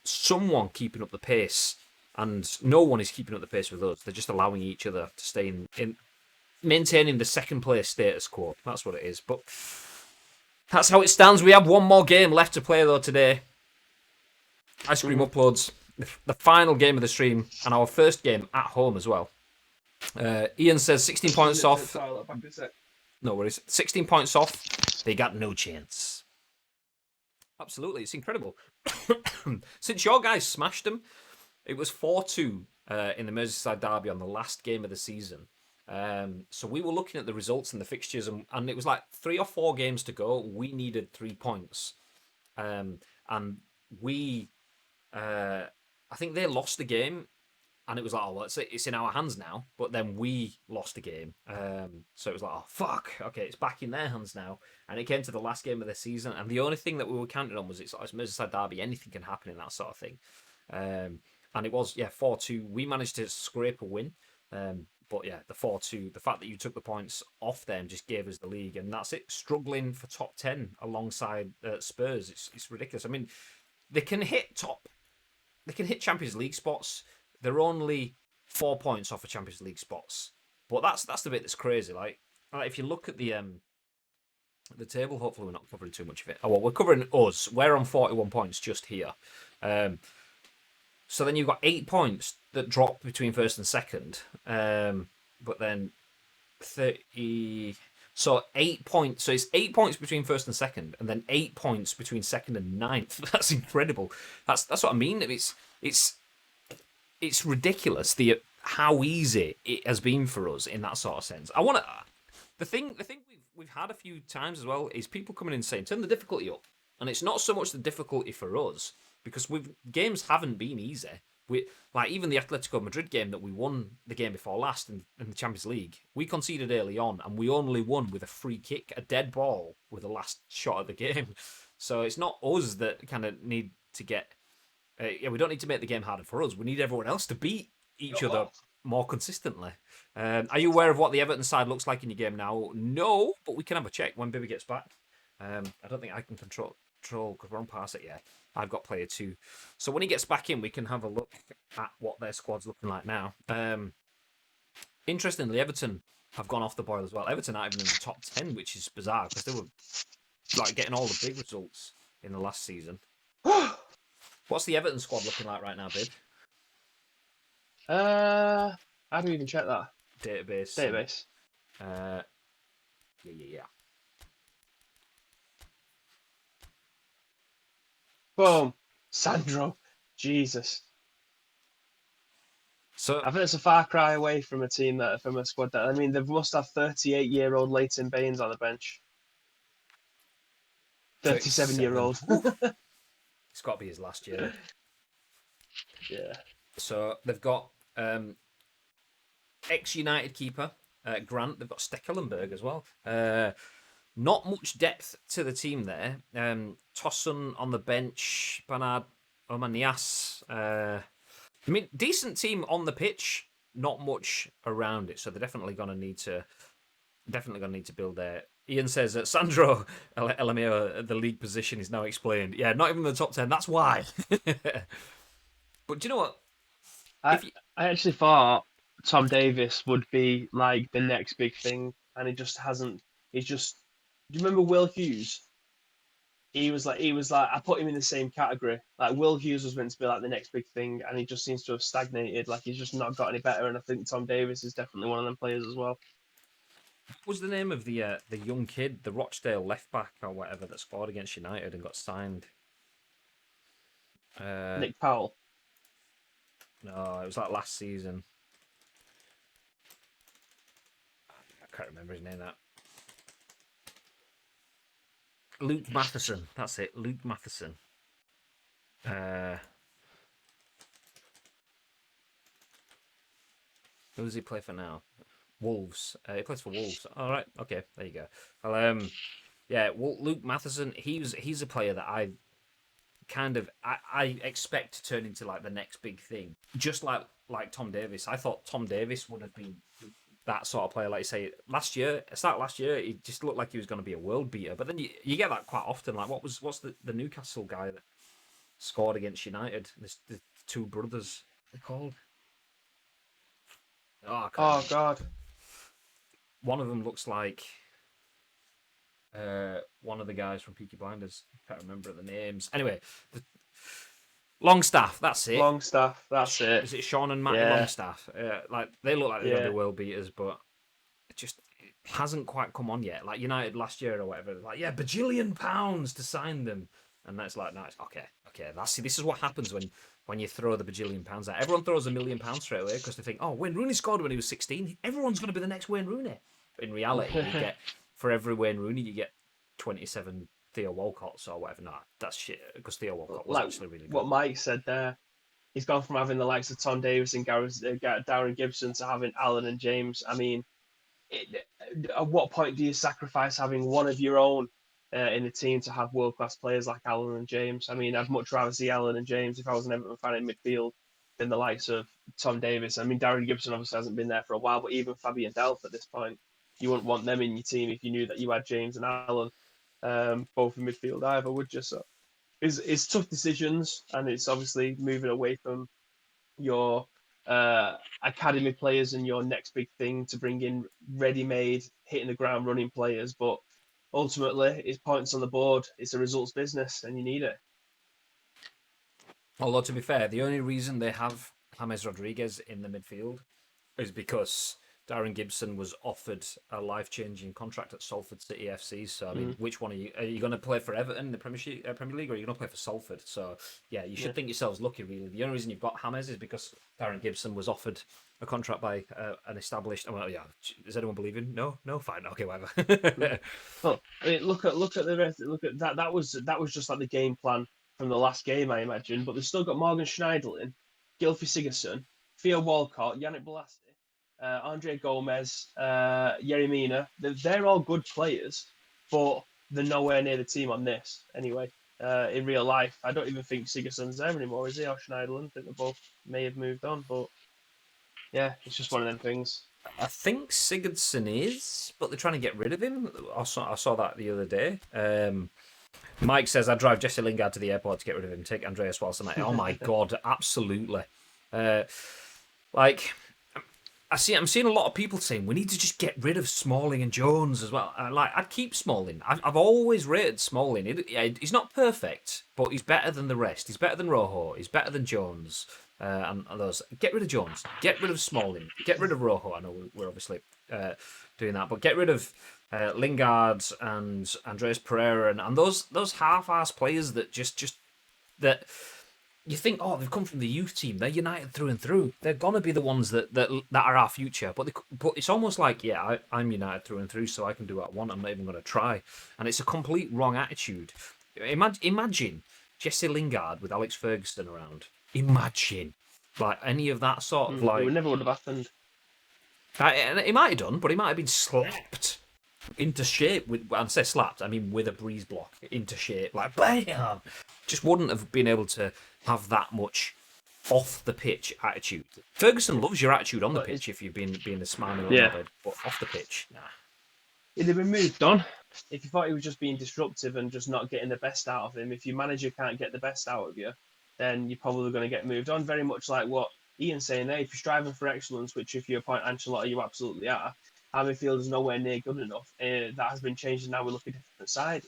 A: someone keeping up the pace and no one is keeping up the pace with us. They're just allowing each other to stay in maintaining the second place status quo. That's what it is. But that's how it stands. We have one more game left to play though today. Ice Cream Uploads, the final game of the stream and our first game at home as well. Ian says 16 points off. No worries. 16 points off. They got no chance. Absolutely. It's incredible. Since your guys smashed them, it was 4-2 in the Merseyside derby on the last game of the season. So we were looking at the results and the fixtures, and it was like 3 or 4 games to go. We needed 3 points. And we, I think they lost the game. And it was like, oh, well, it's in our hands now. But then we lost the game. So it was like, oh, fuck. Okay, it's back in their hands now. And it came to the last game of the season. And the only thing that we were counting on was it's Merseyside derby. Anything can happen in that sort of thing. And it was, 4-2. We managed to scrape a win. But yeah, the 4-2, the fact that you took the points off them just gave us the league. And that's it. Struggling for top 10 alongside Spurs. It's ridiculous. I mean, they can hit Champions League spots. They're only 4 points off of Champions League spots, but that's the bit that's crazy. Like if you look at the table, hopefully we're not covering too much of it. Oh well, we're covering us. We're on 41 points just here. So then you've got 8 points that drop between first and second, but then 30. So 8 points. So it's 8 points between first and second, and then 8 points between second and ninth. That's incredible. That's what I mean. It's ridiculous how easy it has been for us in that sort of sense. The thing we've had a few times as well is people coming in saying turn the difficulty up, and it's not so much the difficulty for us because games haven't been easy. Even the Atletico Madrid game that we won the game before last in the Champions League, we conceded early on and we only won with a free kick, a dead ball with the last shot of the game. So it's not us that kind of need to get. We don't need to make the game harder for us. We need everyone else to beat each other more consistently. Are you aware of what the Everton side looks like in your game now? No, but we can have a check when Bibby gets back. I don't think I can control. Control, because we're on pass it, yeah. I've got player 2. So when he gets back in, we can have a look at what their squad's looking like now. Interestingly, Everton have gone off the boil as well. Everton aren't even in the top 10, which is bizarre, because they were like getting all the big results in the last season. What's the Everton squad looking like right now, Bib?
B: How do we even check that?
A: Database. Yeah.
B: Boom. Sandro. Jesus.
A: So
B: I think it's a far cry away from a squad that, I mean, they must have 38-year-old Leighton Baines on the bench. 37-year-old.
A: It's got to be his last year.
B: Yeah.
A: So they've got ex-United keeper Grant. They've got Stekelenburg as well. Not much depth to the team there. Tossun on the bench. Bernard Omanias. I mean, decent team on the pitch. Not much around it. So they're definitely going to need to build there. Ian says that Sandro LMAO, the league position is now explained. Yeah, not even in the top 10. That's why. But do you know what?
B: I actually thought Tom Davis would be like the next big thing, and he just hasn't. He's just. Do you remember Will Hughes? He was like I put him in the same category. Like Will Hughes was meant to be like the next big thing, and he just seems to have stagnated. Like he's just not got any better. And I think Tom Davis is definitely one of them players as well.
A: What was the name of the young kid, the Rochdale left back or whatever that scored against United and got signed?
B: Nick Powell.
A: No, it was like last season. I can't remember his name. That Luke Matheson. That's it, Luke Matheson. Who does he play for now? Wolves. He plays for Wolves. All right. Okay. There you go. Well, yeah. Well, Luke Matheson. He's a player that I expect to turn into like the next big thing. Just like Tom Davis. I thought Tom Davis would have been that sort of player. Like you say, last year, he just looked like he was going to be a world beater. But then you get that quite often. Like what's the Newcastle guy that scored against United? The two brothers. They're called. Oh
B: God.
A: One of them looks like one of the guys from Peaky Blinders. I can't remember the names. Anyway, Longstaff, that's it.
B: Longstaff, that's it.
A: Is it Sean and Matty Longstaff? Like they look like they're gonna be world beaters, but it hasn't quite come on yet. Like United last year or whatever, like bajillion pounds to sign them, and that's like nice. Okay. This is what happens when you throw the bajillion pounds out. Everyone throws £1 million straight away because they think, oh, Wayne Rooney scored when he was 16. Everyone's gonna be the next Wayne Rooney. But in reality, you get for every Wayne Rooney, you get 27 Theo Walcotts or whatever. Nah, that's shit. Because Theo Walcott was actually really good.
B: What Mike said there, he's gone from having the likes of Tom Davis and Darren Gibson to having Alan and James. I mean, at what point do you sacrifice having one of your own in the team to have world-class players like Alan and James? I mean, I'd much rather see Alan and James if I was an Everton fan in midfield than the likes of Tom Davis. I mean, Darren Gibson obviously hasn't been there for a while, but even Fabian Delph at this point, you wouldn't want them in your team if you knew that you had James and Alan both in midfield either, would you? So it's tough decisions, and it's obviously moving away from your academy players and your next big thing to bring in ready-made, hitting the ground running players. But ultimately, it's points on the board. It's a results business, and you need it.
A: Although, to be fair, the only reason they have James Rodriguez in the midfield is because Darren Gibson was offered a life-changing contract at Salford City FC. So, I mean, which one are you? Are you going to play for Everton in the Premier League, or are you going to play for Salford? So, yeah, you should think yourselves lucky, really. The only reason you've got James is because Darren Gibson was offered a contract by an established. Well, yeah. Does anyone believe in? No, fine, okay, whatever.
B: Well, I mean, look at the rest. Look at that. That was just like the game plan from the last game, I imagine. But they've still got Morgan Schneiderlin, Gylfi Sigurdsson, Theo Walcott, Yannick Bolasie, Andre Gomez, Yerry Mina. They're all good players, but they're nowhere near the team on this anyway. In real life, I don't even think Sigurdsson's there anymore, is he? Or Schneiderlin? I think they both may have moved on, but yeah, it's just one of them things.
A: I think Sigurdsson is, but they're trying to get rid of him. I saw that the other day. Mike says, I'd drive Jesse Lingard to the airport to get rid of him. Take Andreas Walson. Oh my God, absolutely. Like, I'm seeing a lot of people saying we need to just get rid of Smalling and Jones as well. I'd keep Smalling. I've always rated Smalling. He's not perfect, but he's better than the rest. He's better than Rojo. He's better than Jones. And those. Get rid of Jones. Get rid of Smalling. Get rid of Rojo. I know we're obviously doing that, but get rid of Lingard and Andres Pereira and those half-ass players that just that. You think, oh, they've come from the youth team. They're United through and through. They're gonna be the ones that are our future. But it's almost like, yeah, I'm United through and through, so I can do what I want. I'm not even gonna try. And it's a complete wrong attitude. Imagine Jesse Lingard with Alex Ferguson around. Imagine like any of that sort of like.
B: It never would have happened.
A: He might have done, but he might have been slapped into shape with. When I say slapped, I mean with a breeze block into shape, like bam. Just wouldn't have been able to have that much off the pitch attitude. Ferguson loves your attitude on the pitch if you've been being a smarmy but off the pitch, nah.
B: He'd have been moved on if you thought he was just being disruptive and just not getting the best out of him. If your manager can't get the best out of you, then you're probably going to get moved on. Very much like what Ian's saying there. If you're striving for excellence, which if you appoint Ancelotti, you absolutely are, our midfield is nowhere near good enough. That has been changed, and now we look at a different side.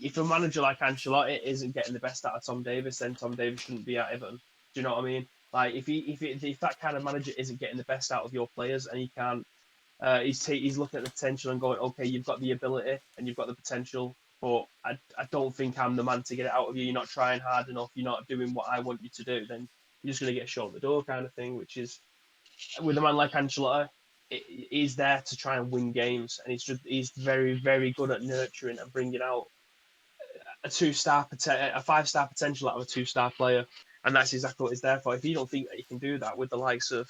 B: If a manager like Ancelotti isn't getting the best out of Tom Davies, then Tom Davies shouldn't be at Everton. Do you know what I mean? Like if that kind of manager isn't getting the best out of your players, and he can't, he's looking at the potential and going, okay, you've got the ability and you've got the potential, but I don't think I'm the man to get it out of you. You're not trying hard enough. You're not doing what I want you to do. Then you're just going to get shown the door, kind of thing. Which is with a man like Ancelotti, he's there to try and win games, and he's very, very good at nurturing and bringing out a 5-star potential out of a 2-star player, and that's exactly what he's there for. If you don't think that you can do that with the likes of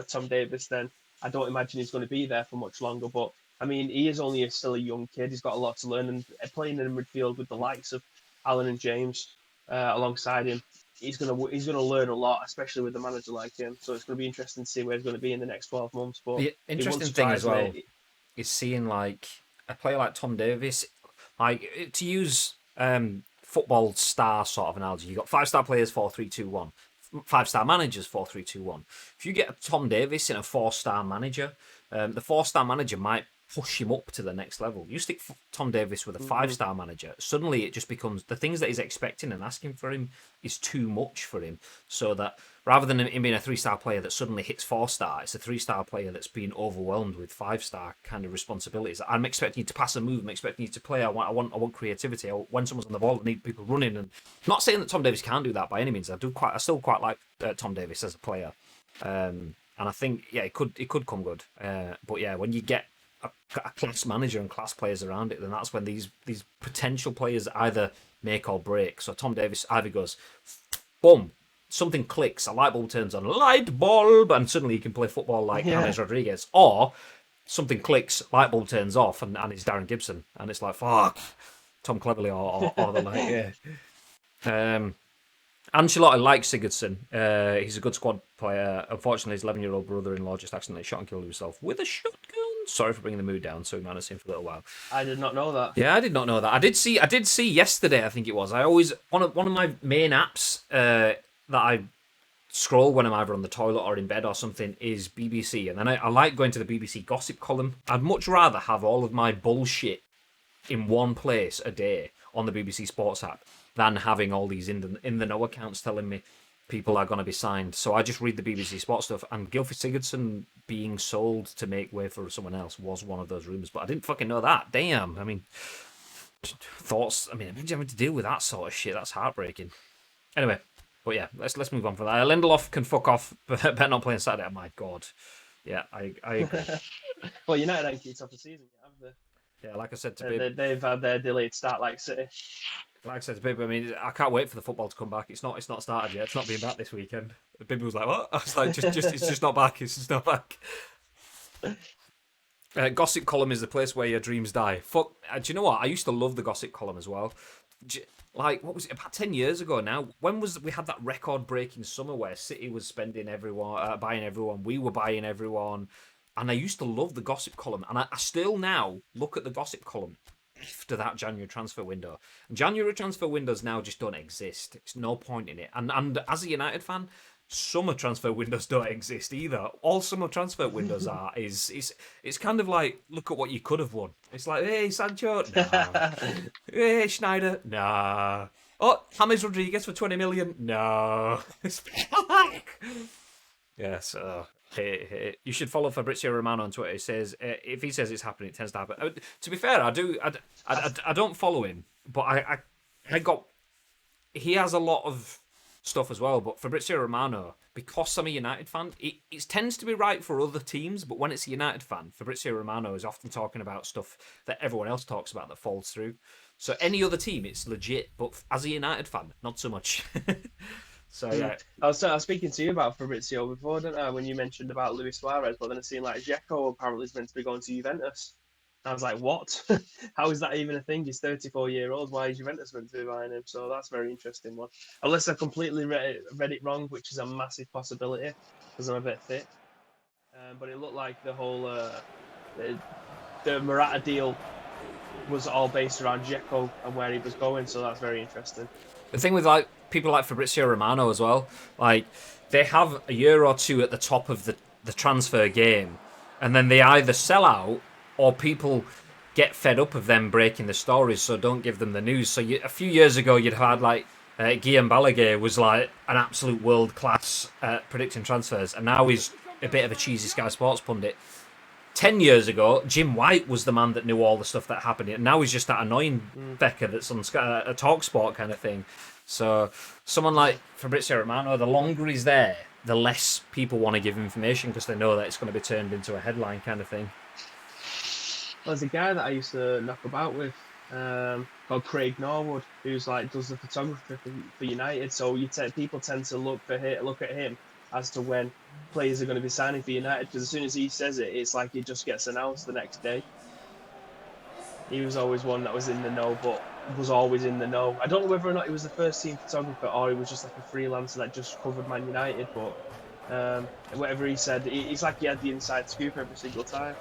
B: Tom Davies, then I don't imagine he's going to be there for much longer. But I mean, he is only still a young kid. He's got a lot to learn, and playing in midfield with the likes of Alan and James alongside him, he's gonna learn a lot, especially with a manager like him. So it's going to be interesting to see where he's going to be in the next 12 months. But
A: the interesting thing as well is seeing like a player like Tom Davies, like to use football star sort of analogy. You've got 5-star players 4-3-2-1, 5-star managers 4-3-2-1. If you get a Tom Davies in a 4-star manager, the 4-star manager might push him up to the next level. You stick Tom Davies with a 5-star manager, suddenly it just becomes the things that he's expecting and asking for him is too much for him. So that rather than him being a 3-star player that suddenly hits 4-star, it's a 3-star player that's been overwhelmed with 5-star kind of responsibilities. I'm expecting you to pass a move. I'm expecting you to play. I want creativity. When someone's on the ball, I need people running. And I'm not saying that Tom Davies can't do that by any means. I still quite like Tom Davies as a player. And I think it could come good. But yeah, when you get a class manager and class players around it, then that's when these potential players either make or break. So Tom Davies either goes, boom, something clicks, a light bulb turns on, light bulb, and suddenly he can play football like James Rodriguez, or something clicks, light bulb turns off, and it's Darren Gibson, and it's like, fuck, Tom Cleverley or the like, yeah. Ancelotti likes Sigurdsson. He's a good squad player. Unfortunately, his 11-year-old brother-in-law just accidentally shot and killed himself with a shotgun. Sorry for bringing the mood down, so we might have seen for a little while.
B: I did not know that.
A: Yeah, I did not know that. I did see yesterday, I think it was. I always one of my main apps that I scroll when I'm either on the toilet or in bed or something is BBC, and then I like going to the BBC gossip column. I'd much rather have all of my bullshit in one place a day on the BBC Sports app than having all these in the know accounts telling me people are going to be signed. So I just read the BBC Sports stuff, and Gylfi Sigurdsson being sold to make way for someone else was one of those rumours, but I didn't fucking know that. Damn. I mean, thoughts. I mean, imagine having to deal with that sort of shit. That's heartbreaking. Anyway, but yeah, let's move on from that. Lindelof can fuck off, but better not play on Saturday. Oh my God. Yeah, I agree.
B: Well, United ain't kicked off the season.
A: Yeah, like I said to Bib,
B: they've had their delayed start like City.
A: Like I said to Bib, I mean, I can't wait for the football to come back. It's not started yet. It's not being back this weekend. Bib was like, "What?" I was like, "It's just not back. It's just not back." Gossip column is the place where your dreams die. Fuck. Do you know what? I used to love the gossip column as well. Like, what was it? About 10 years ago now. When was we had that record-breaking summer where City was spending everyone, buying everyone, we were buying everyone, and I used to love the gossip column. And I still now look at the gossip column after that January transfer window. And January transfer windows now just don't exist. It's no point in it. And as a United fan, summer transfer windows don't exist either. All summer transfer windows are is it's kind of like, look at what you could have won. It's like, hey, Sancho, nah. Hey, Schneider, nah. Oh, James Rodriguez for 20 million, no. It's like, yeah, so you should follow Fabrizio Romano on Twitter. He says if he says it's happening, it tends to happen. To be fair, I don't follow him, but I got. He has a lot of stuff as well. But Fabrizio Romano, because I'm a United fan, it tends to be right for other teams. But when it's a United fan, Fabrizio Romano is often talking about stuff that everyone else talks about that falls through. So any other team, it's legit. But as a United fan, not so much. So yeah,
B: I was speaking to you about Fabrizio before, didn't I? When you mentioned about Luis Suarez, but then I seen like Dzeko apparently is meant to be going to Juventus. I was like, what? How is that even a thing? He's 34-year-old. Why is Juventus meant to be buying him? So that's a very interesting one. Unless I completely read it wrong, which is a massive possibility because I'm a bit thick. But it looked like the whole the Morata deal was all based around Dzeko and where he was going. So that's very interesting.
A: The thing with like people like Fabrizio Romano as well, like they have a year or two at the top of the transfer game, and then they either sell out or people get fed up of them breaking the stories, so don't give them the news. So a few years ago, you'd had like Guillaume Balaguer was like an absolute world class at predicting transfers, and now he's a bit of a cheesy Sky Sports pundit. 10 years ago, Jim White was the man that knew all the stuff that happened. And now he's just that annoying fecker that's on a talk sport kind of thing. So someone like Fabrizio Romano, the longer he's there, the less people want to give information because they know that it's going to be turned into a headline kind of thing.
B: Well, there's a guy that I used to knock about with called Craig Norwood, who's like does the photography for United. So people tend to look at him as to when players are going to be signing for United, because as soon as he says it, it's like it just gets announced the next day. He was always one that was in the know, but was always in the know. I don't know whether or not he was the first team photographer or he was just like a freelancer that just covered Man United, but whatever he said, it's like he had the inside scoop every single time.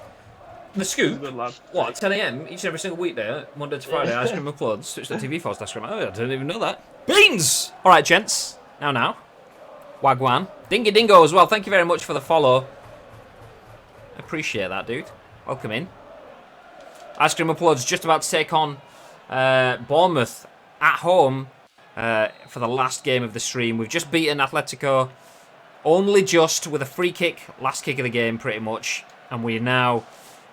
A: The scoop?
B: He's a good lad.
A: What, 10 a.m. each and every single weekday, Monday to Friday, Ice Cream and Clothes, switch the TV for Ice Cream. Oh, I didn't even know that. Beans! All right, gents. Now. Wagwan. Dingy Dingo as well. Thank you very much for the follow. Appreciate that, dude. Welcome in. Ice Cream Uploads just about to take on Bournemouth at home for the last game of the stream. We've just beaten Atletico only just with a free kick, last kick of the game pretty much. And we're now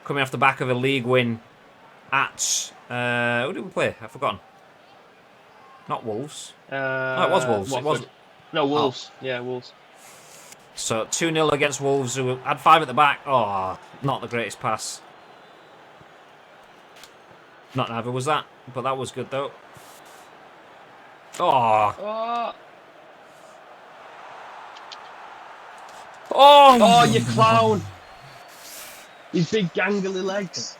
A: coming off the back of a league win at... who did we play? I've forgotten. Not Wolves. No, it was Wolves.
B: Watford.
A: It was...
B: No, Wolves. Oh. Yeah, Wolves.
A: So 2-0 against Wolves, who had 5 at the back. Oh, not the greatest pass. Not neither was that, but that was good though. Oh,
B: you clown! His big gangly legs.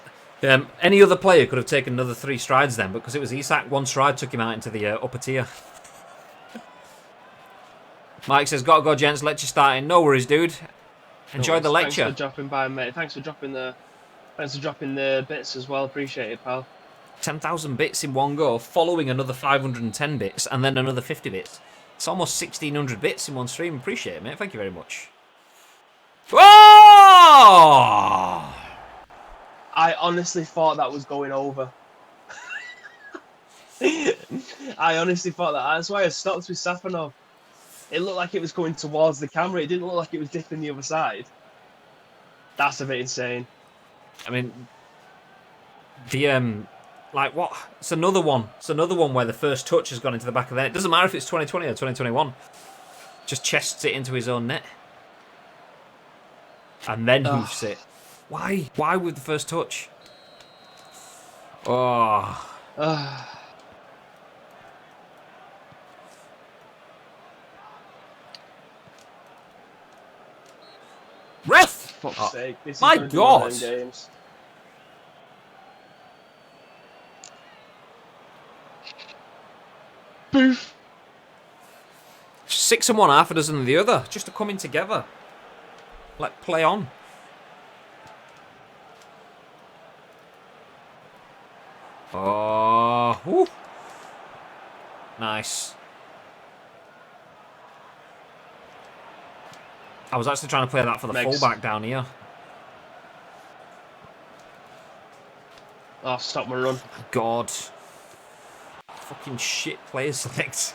A: Any other player could have taken another 3 strides then, but because it was Isak, 1 stride took him out into the upper tier. Mike says, "Gotta go, gents. Lecture starting." No worries, dude. Enjoy the lecture.
B: Thanks for dropping by, mate. Thanks for dropping the bits as well. Appreciate it, pal.
A: 10,000 bits in one go, following another 510 bits, and then another 50 bits. It's almost 1,600 bits in one stream. Appreciate it, mate. Thank you very much. Whoa!
B: I honestly thought that was going over. I honestly thought that. That's why I stopped with Safanov. It looked like it was going towards the camera. It didn't look like it was dipping the other side. That's a bit insane.
A: I mean, like what? It's another one. It's another one where the first touch has gone into the back of the net. It doesn't matter if it's 2020 or 2021. Just chests it into his own net. And then hoofs it. Why? Why with the first touch? Oh. Ref!
B: Fuck's sake. This is
A: my
B: gonna be
A: God!
B: one of them games. Boof!
A: 6 and one, half a dozen of the other. Just coming together. Like, play on. Oh, woo. Nice. I was actually trying to play that for the fullback down here.
B: Oh, stop my run.
A: God. Fucking shit player select.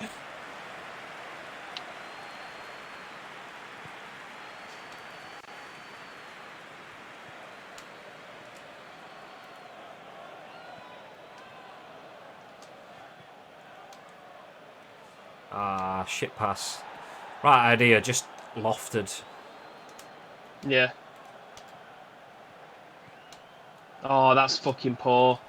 A: Ah, shit pass. Right idea, just lofted.
B: Yeah. Oh, that's fucking poor.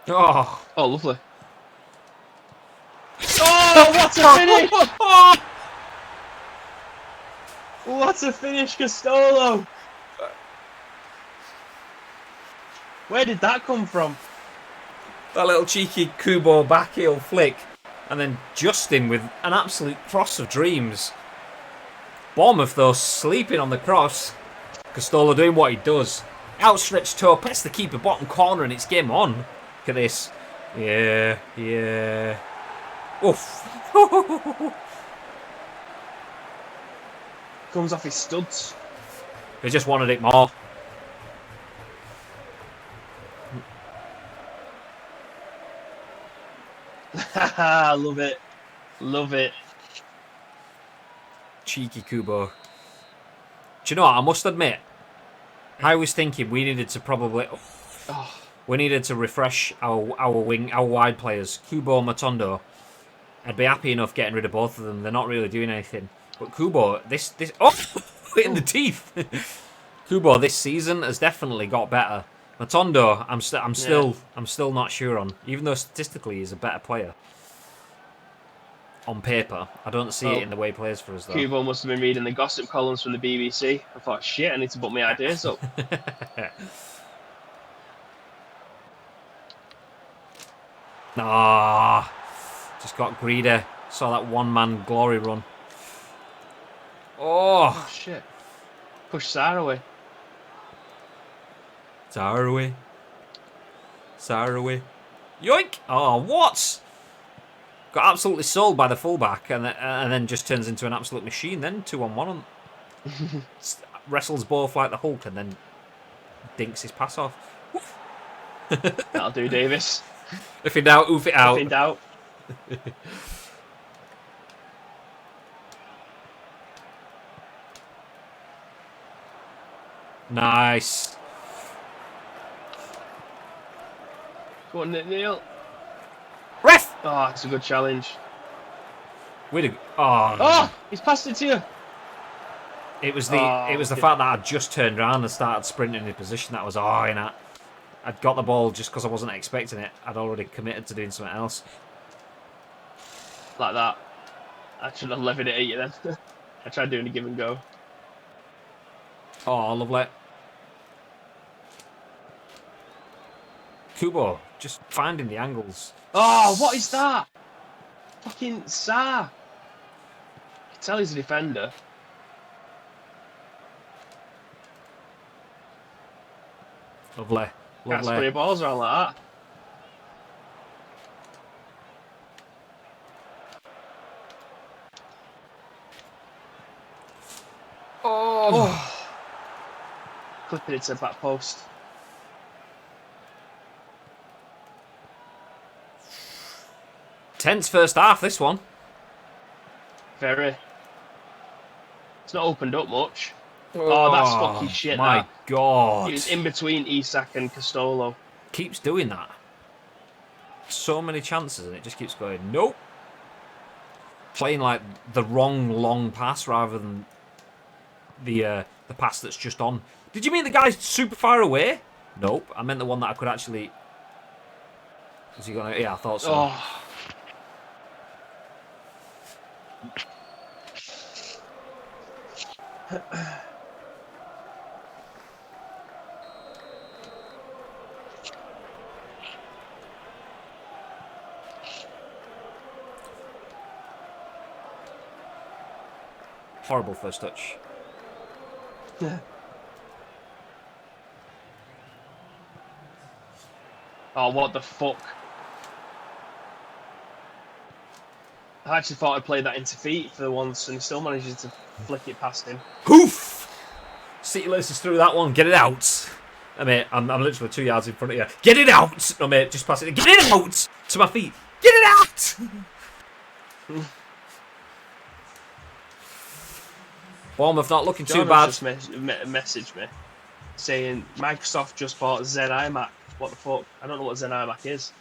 A: Oh.
B: Oh, lovely. Oh, what a finish! What a finish, Castolo! Where did that come from?
A: That little cheeky Kubo back heel flick. And then Justin with an absolute cross of dreams. Bournemouth, though, sleeping on the cross. Castolo doing what he does. Outstretched toe, press the keeper bottom corner, and it's game on. Look at this. Yeah, yeah. Oof.
B: Comes off his studs.
A: He just wanted it more.
B: Love it. Love it.
A: Cheeky Kubo. Do you know what? I must admit, I was thinking we needed to probably...
B: Oh.
A: We needed to refresh our wide players. Kubo, Matondo. I'd be happy enough getting rid of both of them. They're not really doing anything. But Kubo, this oh, in the teeth. Kubo this season has definitely got better. Matondo, I'm still not sure on. Even though statistically he's a better player on paper, I don't see it in the way he plays for us though.
B: Kubo must have been reading the gossip columns from the BBC. I thought, shit, I need to put my ideas up.
A: Ah, just got greedy. Saw that one-man glory run.
B: Oh shit! Push Sarr away.
A: Sarr away. Sarr away. Yoink! Oh, what? Got absolutely sold by the fullback, and then just turns into an absolute machine. Then 2-on-1 wrestles both like the Hulk, and then dinks his pass off.
B: That'll do, Davis.
A: If in doubt, oof it out.
B: If in doubt.
A: Nice.
B: Go on, Neil.
A: Ref!
B: Oh, it's a good challenge.
A: Oh,
B: he's passed it to you.
A: It was the fact that I just turned around and started sprinting in position that was in that. I'd got the ball just because I wasn't expecting it. I'd already committed to doing something else.
B: Like that. I should have levied it at you then. I tried doing a give and go.
A: Oh, lovely. Kubo, just finding the angles.
B: Oh, what is that? Fucking Sarr. You can tell he's a defender.
A: Lovely.
B: Can't spray
A: Lovely.
B: balls around like that. Oh. Clipping it to the back post.
A: Tense first half, this one.
B: Very. It's not opened up much. Oh, that's fucking shit.
A: My God.
B: It was in between Isak and Castolo.
A: Keeps doing that. So many chances and it just keeps going, nope. Playing like the wrong long pass rather than the pass that's just on. Did you mean the guy's super far away? Nope. I meant the one that I could actually... Is he gonna... Yeah, I thought so.
B: Oh.
A: Horrible first touch.
B: Oh, what the fuck? I actually thought I'd play that into feet for once, and he still manages to flick it past him.
A: Hoof! City laces through that one. Get it out. I mean, I'm literally 2 yards in front of you. Get it out! No, mate, just pass it. Get it out! To my feet. Get it out! Bournemouth not looking too bad.
B: Just messaged me saying Microsoft just bought Zen iMac. What the fuck? I don't know what Zen iMac is.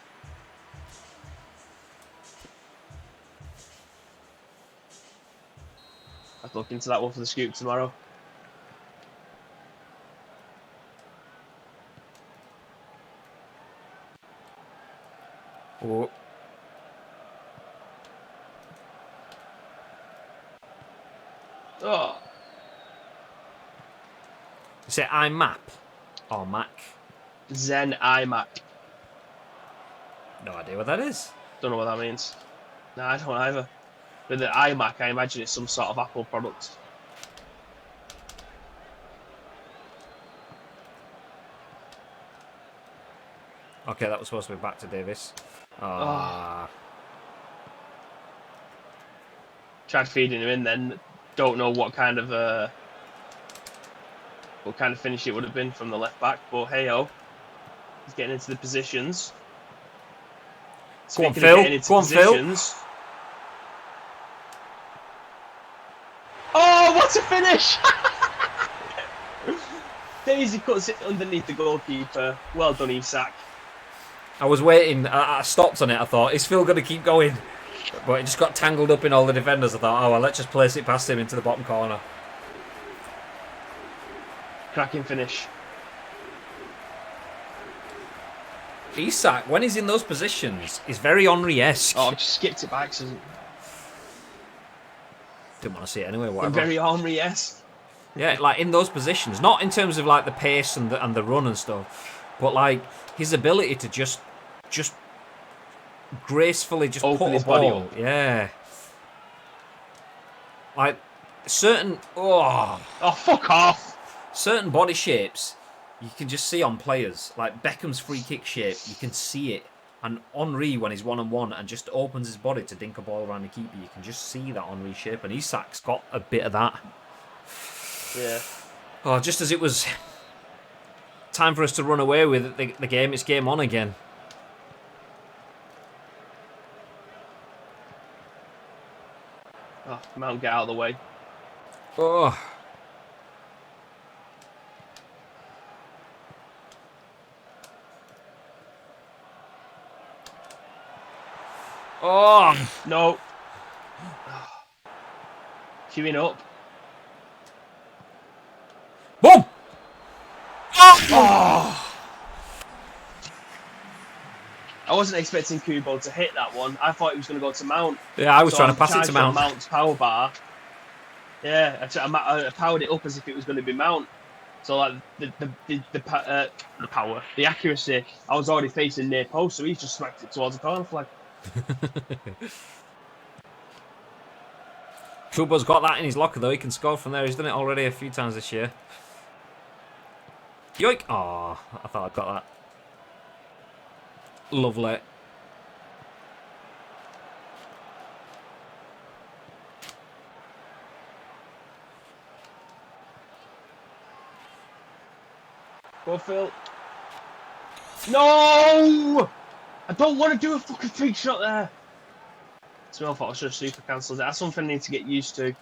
B: I'll look into that one for the scoop tomorrow.
A: Oh.
B: Oh.
A: Is it iMap or Mac?
B: Zen iMac.
A: No idea what that is.
B: Don't know what that means. No, I don't either. With the iMac, I imagine it's some sort of Apple product.
A: Okay, that was supposed to be back to Davis.
B: Tried feeding him in then. Don't know what kind of finish it would have been from the left back, but hey ho. He's getting into the positions.
A: Go on, Phil. Go on, Phil.
B: Oh, what a finish! Daisy cuts it underneath the goalkeeper. Well done, Isak.
A: I was waiting. I stopped on it. I thought, is Phil going to keep going? But it just got tangled up in all the defenders. I thought, oh, well, let's just place it past him into the bottom corner.
B: Cracking finish.
A: Isak, when he's in those positions, is very Henry-esque.
B: Oh, I just skipped it back. So...
A: Didn't want to see it anyway. Whatever.
B: Very Henry-esque.
A: Yeah, like in those positions, not in terms of like the pace and the run and stuff, but like his ability to just gracefully just
B: open
A: put
B: his
A: a ball.
B: body up.
A: Yeah. Like certain
B: fuck off.
A: Certain body shapes you can just see on players. Like Beckham's free kick shape, you can see it. And Henry, when he's 1-on-1 and just opens his body to dink a ball around the keeper, you can just see that Henry shape. And Isak's got a bit of that.
B: Yeah.
A: Oh, just as it was time for us to run away with the game, it's game on again.
B: Oh, Mount, get out of the way.
A: Oh. Oh.
B: No. Queuing up.
A: Boom! Oh.
B: I wasn't expecting Kubo to hit that one. I thought he was going to go to Mount.
A: Yeah, I was trying to pass it to Mount.
B: Mount's power bar. Yeah, I powered it up as if it was going to be Mount. So like the power, the accuracy, I was already facing near post, so he's just smacked it towards the corner flag.
A: Kubo's got that in his locker though. He can score from there. He's done it already a few times this year. Yoink! Oh, I thought I'd got that. Lovely.
B: Go, Phil. No! I don't want to do a fucking fake shot there. It's my fault. I should have super cancelled it. That's something I need to get used to.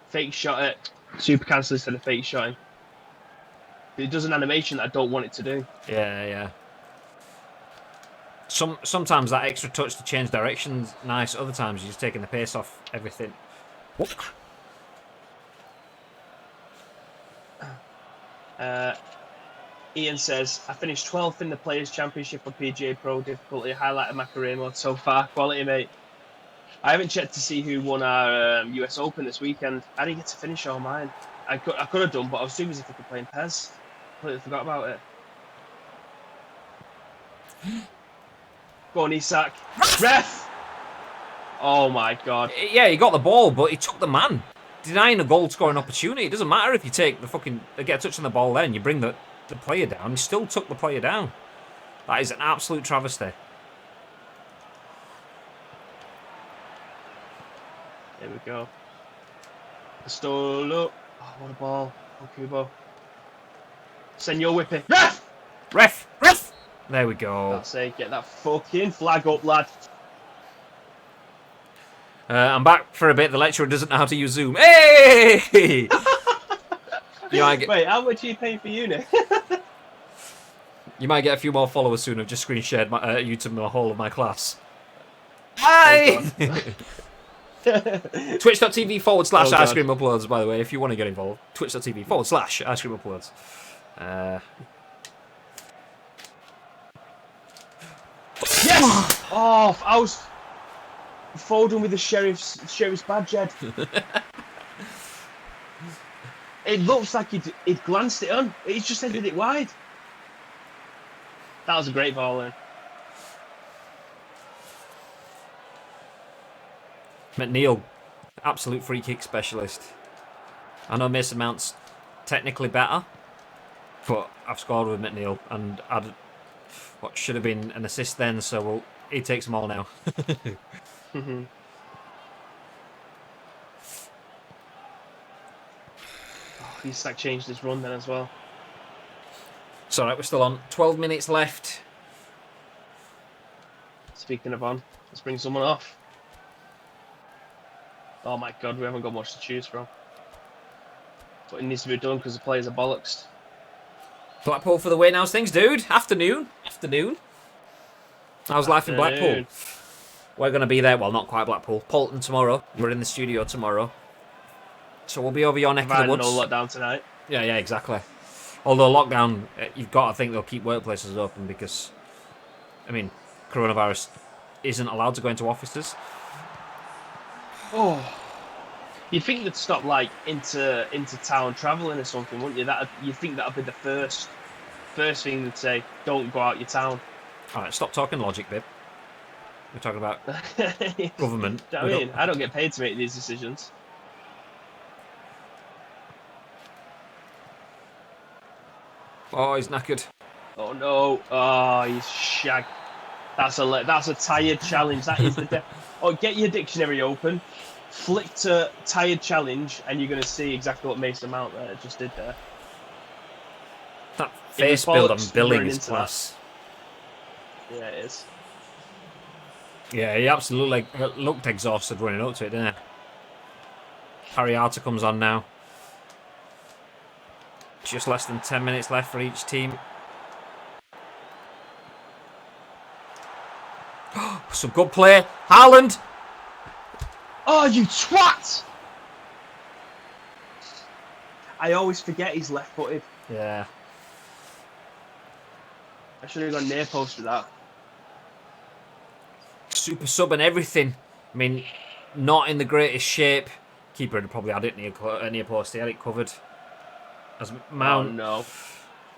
B: Fake shot it. Super cancel instead of fake shotting. It does an animation that I don't want it to do.
A: Yeah, yeah. Sometimes that extra touch to change directions, nice. Other times you're just taking the pace off everything. Whoop.
B: Ian says, I finished 12th in the Players' Championship on PGA Pro difficulty, highlight of my career mode so far. Quality, mate. I haven't checked to see who won our US Open this weekend. I didn't get to finish all mine. I could have done, but I was too busy fucking playing PES. Completely forgot about it. Go on, Isak. Ref! Oh my god.
A: Yeah, he got the ball, but he took the man. denying a goal scoring opportunity. It doesn't matter if you take get a touch on the ball then, you bring the player down. You still took the player down. That is an absolute travesty.
B: There we go. Stolo. Oh, what a ball. Oh, Kubo. Senor Whippy. Ref!
A: Ref! Ref! There we go.
B: That's it. Get that fucking flag up, lad.
A: I'm back for a bit. The lecturer doesn't know how to use Zoom. Hey!
B: Wait, how much are you paying for uni?
A: You might get a few more followers soon. I've just screen shared you to the whole of my class. Hi! Twitch.tv/ice cream uploads, by the way, if you want to get involved. Twitch.tv/ice cream uploads.
B: Yes! Oh, I was folding with the sheriff's badge head. It looks like he'd glanced it on. He just ended it wide. That was a great ball then.
A: McNeil, absolute free kick specialist. I know Mason Mount's technically better, but I've scored with McNeil and had what should have been an assist then, so he takes them all now.
B: Oh, he's like changed his run then as well.
A: It's alright, we're still on. 12 minutes left.
B: Speaking of on, let's bring someone off. Oh my god, we haven't got much to choose from. But it needs to be done because the players are bollocks.
A: Blackpool for the win. How's things, dude? Afternoon. How's life in Blackpool? We're going to be there. Well, not quite Blackpool. Bolton tomorrow. We're in the studio tomorrow. So we'll be over your neck of the woods.
B: No lockdown tonight.
A: Yeah, exactly. Although lockdown, you've got to think they'll keep workplaces open because, I mean, coronavirus isn't allowed to go into offices.
B: Oh, you'd think they'd stop like into town travelling or something, wouldn't you? You'd think that'd be the first thing they'd say. Don't go out your town.
A: All right, stop talking logic, babe. We're talking about government.
B: I mean, I don't get paid to make these decisions.
A: Oh, he's knackered.
B: Oh no! Oh, he's shagged. That's a tired challenge. That is the. Oh, get your dictionary open, flick to tired challenge, and you're going to see exactly what Mason Mount just did there.
A: That face build on Billing is class.
B: Yeah, it is.
A: Yeah, he absolutely looked exhausted running up to it, didn't he? Harry Arter comes on now. Just less than 10 minutes left for each team. Some good play. Haaland!
B: Oh, you twat! I always forget he's left-footed.
A: Yeah.
B: I should have gone near post with that.
A: Super sub and everything. I mean, not in the greatest shape. Keeper had probably had it near post. He had it covered. As Mount.
B: Oh, no.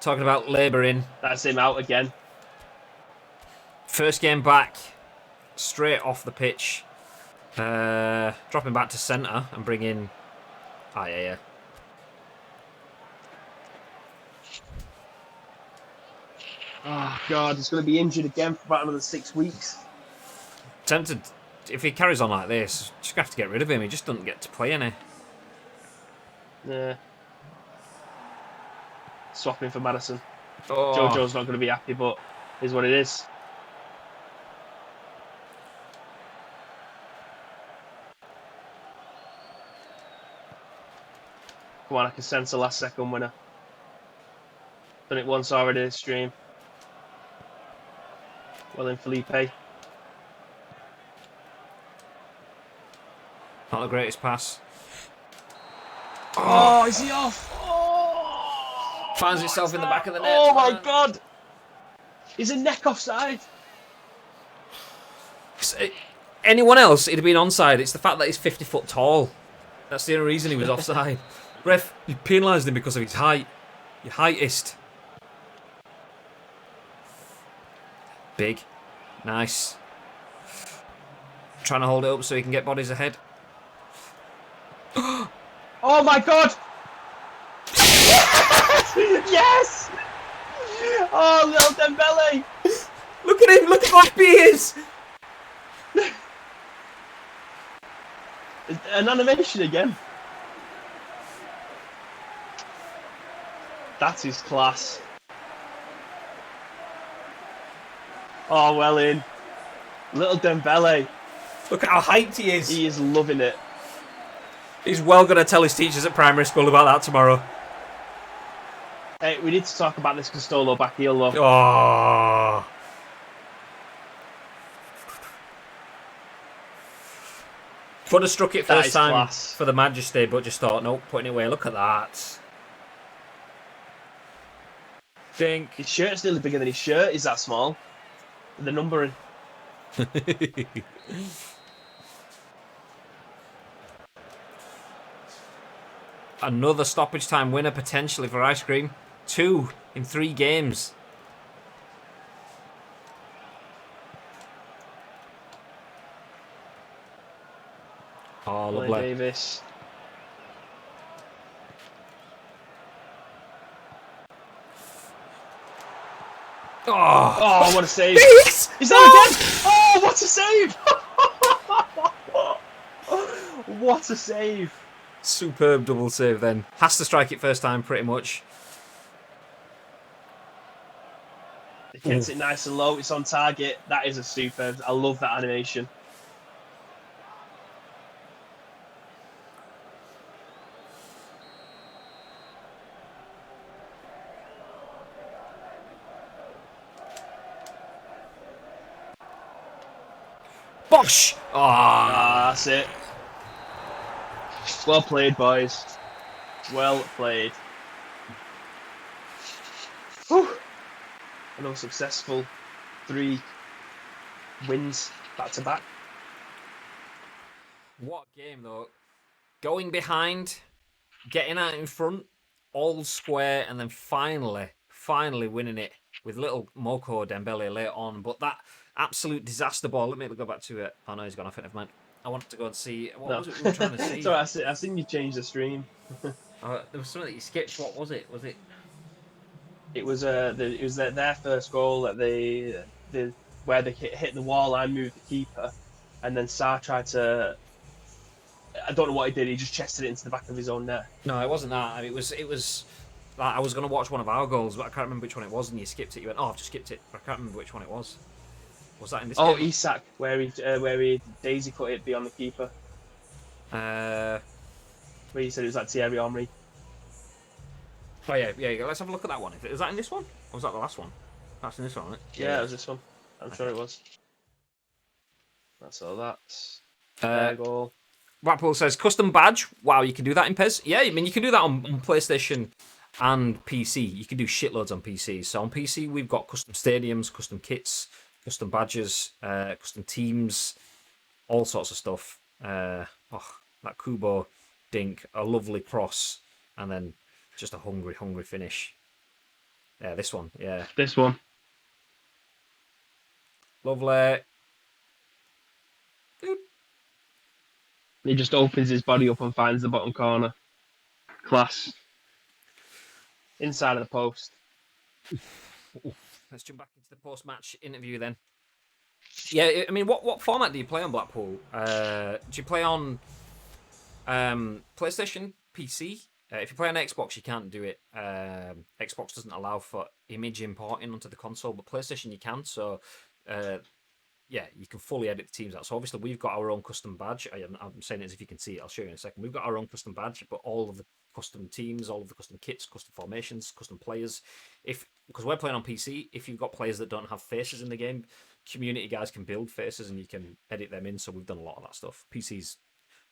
A: Talking about labouring.
B: That's him out again.
A: First game back. Straight off the pitch. Dropping back to centre and bring in... Ah, yeah.
B: Oh, God. He's going to be injured again for about another 6 weeks.
A: Tempted... If he carries on like this, just have to get rid of him. He just doesn't get to play any.
B: Yeah. Swapping for Madison.
A: Oh.
B: Jojo's not going to be happy, but is what it is. Come on, I can sense a last second winner. Done it once already this stream. Well in, Felipe.
A: Not the greatest pass.
B: Oh, is he off? Oh,
A: finds itself in the back of the net.
B: Oh my God! He's a neck offside.
A: Anyone else, it'd have been onside. It's the fact that he's 50 foot tall. That's the only reason he was offside. Ref, you penalised him because of his height. Your heightist. Big. Nice. Trying to hold it up so he can get bodies ahead.
B: Oh my god! Yes! Oh, little Dembele!
A: Look at him! Look how happy he is!
B: An animation again. That is class. Oh, well in. Little Dembele.
A: Look at how hyped he is.
B: He is loving it.
A: He's well going to tell his teachers at primary school about that tomorrow.
B: Hey, we need to talk about this Castolo back heel, though.
A: Oh. Could have struck it first time
B: class.
A: for the Majesty, but just thought, nope, putting it away. Look at that. Dink.
B: His shirt's nearly bigger than his shirt. Is that small? The numbering.
A: Another stoppage time winner potentially for Ice Cream. 2 in 3 games. Oh, lovely.
B: Davis. Oh, what a save.
A: Yes!
B: Is that again? Oh, what a save! What a save.
A: Superb double save then. Has to strike it first time pretty much.
B: It gets it nice and low. It's on target. That is a superb. I love that animation.
A: Bosh! Ah,
B: that's it. Well played, boys. Well played. Whew. Another successful 3 wins back to back.
A: What a game though. Going behind, getting out in front, all square, and then finally winning it with little Moko Dembele later on. But that absolute disaster ball. Let me go back to it. Oh no, he's gone off it. Never mind. I wanted to go and see what was it we were trying to see.
B: Sorry, I've seen you change the stream.
A: There was something that you sketched. What was it? Was it?
B: It was their first goal that where they hit the wall. I moved the keeper, and then Sarr tried to. I don't know what he did. He just chested it into the back of his own net.
A: No, it wasn't that. I mean, it was. Like, I was going to watch one of our goals, but I can't remember which one it was. And you skipped it. You went, oh, I've just skipped it. But I can't remember which one it was. Was that in this game?
B: Oh, Isak, where he daisy cut it beyond the keeper. Where you said it was like Thierry Henry.
A: Oh yeah. Let's have a look at that one. Was that in this one? Or was that the last one? That's in this one, isn't it?
B: Yeah, it was this one. I'm sure it was. That's all. That's their goal.
A: Blackpool says custom badge. Wow, you can do that in PES. Yeah, I mean you can do that on PlayStation and PC. You can do shitloads on PC. So on PC we've got custom stadiums, custom kits, custom badges, custom teams, all sorts of stuff. That Kubo dink, a lovely cross, and then just a hungry finish. Yeah, this one. Yeah,
B: this one.
A: Lovely.
B: He just opens his body up and finds the bottom corner. Class. Inside of the post.
A: Let's jump back into the post-match interview then. Yeah, I mean, what format do you play on Blackpool? Do you play on PlayStation, PC? If you play on Xbox, you can't do it. Xbox doesn't allow for image importing onto the console, but PlayStation you can. So, yeah, you can fully edit the teams out. So obviously we've got our own custom badge. I'm saying it as if you can see it. I'll show you in a second. We've got our own custom badge, but all of the custom teams, all of the custom kits, custom formations, custom players. Because we're playing on PC, if you've got players that don't have faces in the game, community guys can build faces and you can edit them in. So we've done a lot of that stuff. PC's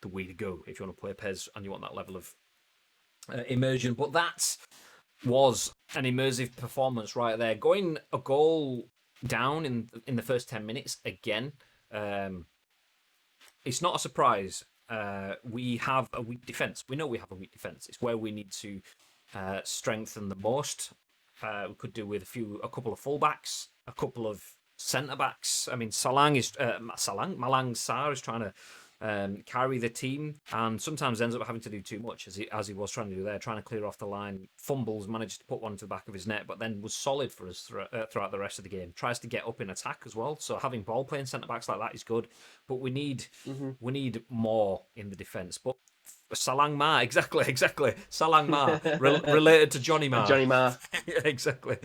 A: the way to go if you want to play PES and you want that level of immersion. But that was an immersive performance right there. Going a goal down in the first 10 minutes again. It's not a surprise. We have a weak defence. We know we have a weak defence. It's where we need to strengthen the most. We could do with a couple of fullbacks, a couple of centre backs. I mean, Malang Sarr is trying to carry the team, and sometimes ends up having to do too much, as he was trying to do there, trying to clear off the line. Fumbles, managed to put one to the back of his net, but then was solid for us throughout the rest of the game. Tries to get up in attack as well. So having ball playing centre backs like that is good, but we need more in the defence. But Salang Ma, exactly. Salang Ma, related to Johnny Ma.
B: Johnny Ma.
A: Yeah, exactly.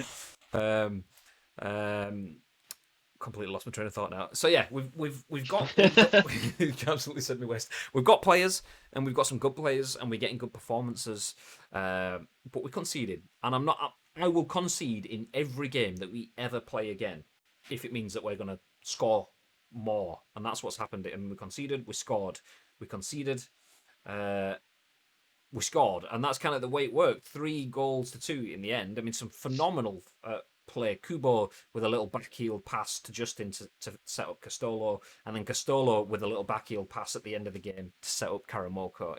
A: Completely lost my train of thought now. So yeah, we've got you absolutely sent me west. We've got players, and we've got some good players, and we're getting good performances. But we conceded, and I will concede in every game that we ever play again, if it means that we're going to score more, and that's what's happened. And we conceded, we scored, we conceded. We scored, and that's kind of the way it worked. 3-2 in the end. I mean, some phenomenal play. Kubo with a little backheel pass to Justin to set up Castolo, and then Castolo with a little backheel pass at the end of the game to set up Karamoko.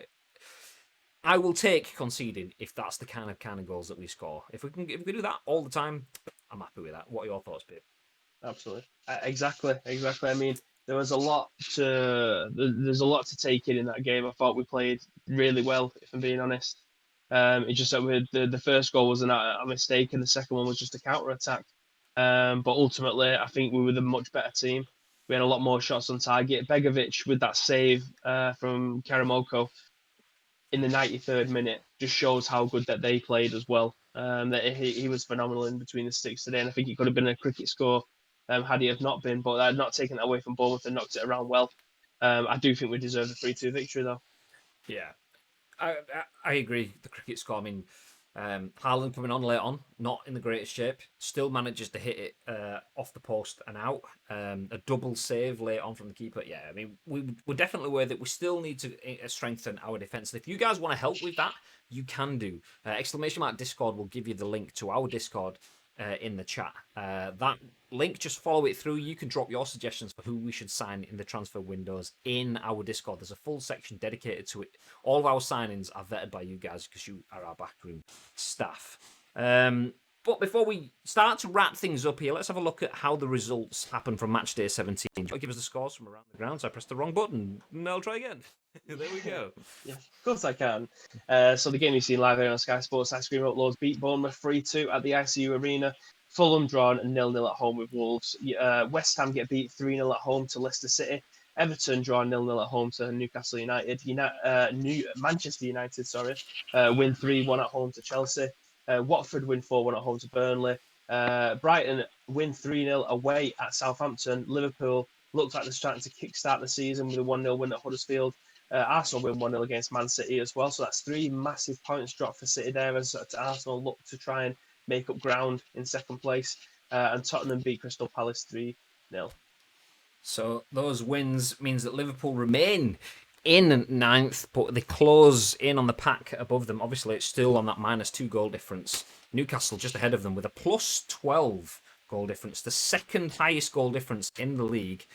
A: I will take conceding if that's the kind of goals that we score. If we can do that all the time, I'm happy with that. What are your thoughts, Pete?
B: Absolutely. Exactly. I mean, there's a lot to take in that game. I thought we played really well, if I'm being honest. It's just that the first goal was a mistake, and the second one was just a counter attack. But ultimately, I think we were the much better team. We had a lot more shots on target. Begovic with that save from Karamoko in the 93rd minute just shows how good that they played as well. That he was phenomenal in between the sticks today, and I think it could have been a cricket score had he have not been. But I'd not taken that away from Bournemouth and knocked it around well. I do think we deserve the 3-2 victory, though.
A: Yeah, I agree. The cricket score. I mean, Haaland coming on late on, not in the greatest shape, still manages to hit it off the post and out. A double save late on from the keeper. Yeah, I mean, we're definitely aware that we still need to strengthen our defence. And if you guys want to help with that, you can do. !Discord will give you the link to our Discord in the chat. That link, just follow it through. You can drop your suggestions for who we should sign in the transfer windows in our Discord. There's a full section dedicated to it. All of our signings are vetted by you guys because you are our backroom staff. But before we start to wrap things up here, let's have a look at how the results happened from match day 17. I'll give us the scores from around the ground. So I pressed the wrong button. No, I'll try again. There we go.
B: Yeah, of course I can. So the game you've seen live here on Sky Sports Ice Cream Uploads beat Bournemouth 3-2 at the ICU Arena. Fulham drawn 0-0 at home with Wolves. West Ham get beat 3-0 at home to Leicester City. Everton draw 0-0 at home to Newcastle United. Manchester United, win 3-1 at home to Chelsea. Watford win 4-1 at home to Burnley. Brighton win 3-0 away at Southampton. Liverpool looked like they're starting to kickstart the season with a 1-0 win at Huddersfield. Arsenal win 1-0 against Man City as well. So that's 3 massive points dropped for City there as Arsenal look to try and make up ground in second place. And Tottenham beat Crystal Palace 3-0.
A: So those wins means that Liverpool remain in ninth, but they close in on the pack above them. Obviously, it's still on that -2 goal difference. Newcastle just ahead of them with a +12 goal difference, the second highest goal difference in the league,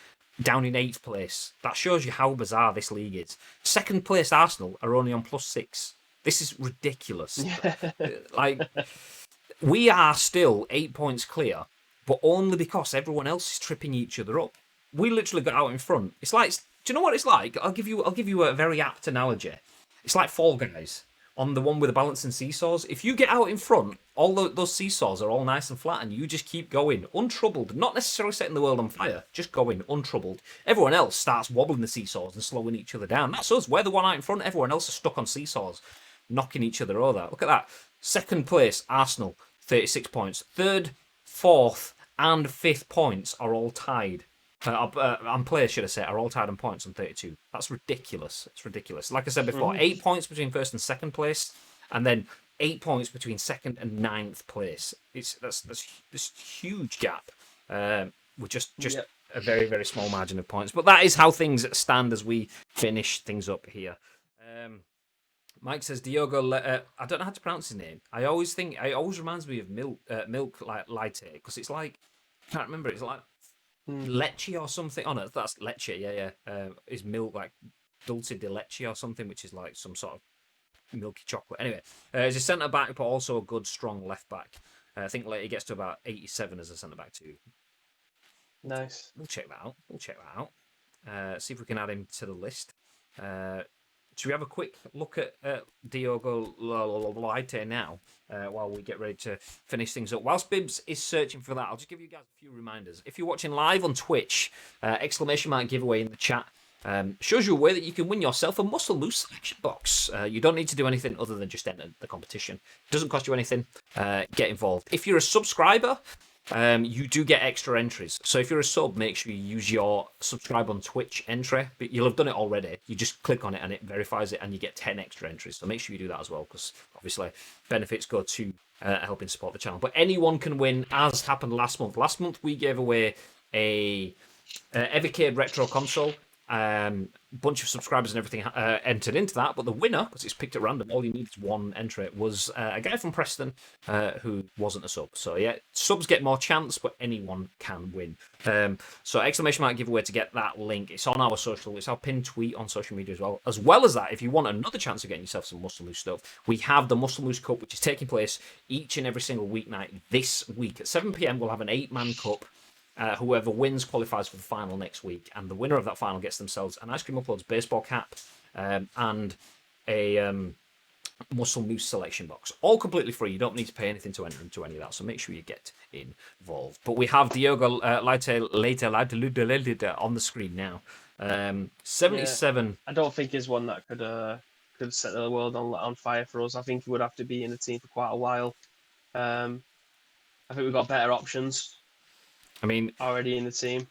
A: down in 8th place. That shows you how bizarre this league is. Second place Arsenal are only on +6. This is ridiculous. Like, we are still 8 points clear, but only because everyone else is tripping each other up. We literally got out in front. It's like, do you know what it's like? I'll give you a very apt analogy. It's like Fall Guys on the one with the balancing seesaws. If you get out in front, all those seesaws are all nice and flat, and you just keep going untroubled, not necessarily setting the world on fire, just going untroubled. Everyone else starts wobbling the seesaws and slowing each other down. That's us. We're the one out in front. Everyone else is stuck on seesaws, knocking each other over. Look at that. Second place, Arsenal, 36 points. Third, fourth, and fifth points are all tied. And players, should I say, are all tied on points on 32. That's ridiculous. It's ridiculous. Like I said before, 8 points between first and second place, and then 8 points between second and ninth place. That's this huge gap. With just a very, very small margin of points. But that is how things stand as we finish things up here. Mike says Diogo. I don't know how to pronounce his name. It always reminds me of milk like latte, because it's like, I can't remember. It's like leche or something. Oh no, that's leche. Yeah. Is milk like dulce de leche or something, which is like some sort of milky chocolate. Anyway, he's a centre back, but also a good, strong left back. I think he gets to about 87 as a centre back too.
B: Nice.
A: We'll check that out. See if we can add him to the list. Should we have a quick look at Diogo Leite now while we get ready to finish things up? Whilst Bibbs is searching for that, I'll just give you guys a few reminders. If you're watching live on Twitch, exclamation mark giveaway in the chat shows you a way that you can win yourself a Muscle Loose selection box. You don't need to do anything other than just enter the competition. It doesn't cost you anything. Get involved. If you're a subscriber, you do get extra entries. So if you're a sub, make sure you use your subscribe on Twitch entry. But you'll have done it already. You just click on it and it verifies it, and you get 10 extra entries. So make sure you do that as well, because obviously benefits go to helping support the channel. But anyone can win, as happened last month. Last month we gave away a Evercade Retro console. Bunch of subscribers and everything entered into that, but the winner, because it's picked at random, all you need is one entry, was a guy from Preston who wasn't a sub. So yeah, subs get more chance, but anyone can win. So exclamation mark giveaway to get that link. It's on our social, it's our pinned tweet on social media as well. As well as that, if you want another chance of getting yourself some Muscle Loose stuff, we have the Muscle Loose Cup, which is taking place each and every single weeknight this week. At 7 p.m, we'll have an 8-man cup. Whoever wins qualifies for the final next week, and the winner of that final gets themselves an Ice Cream Uploads baseball cap and a Muscle Moose selection box. All completely free. You don't need to pay anything to enter into any of that, so make sure you get involved. But we have Diogo Leite on the screen now. 77.
B: Yeah, I don't think he's one that could set the world on fire for us. I think he would have to be in the team for quite a while. I think we've got better options.
A: I mean,
B: already in the team.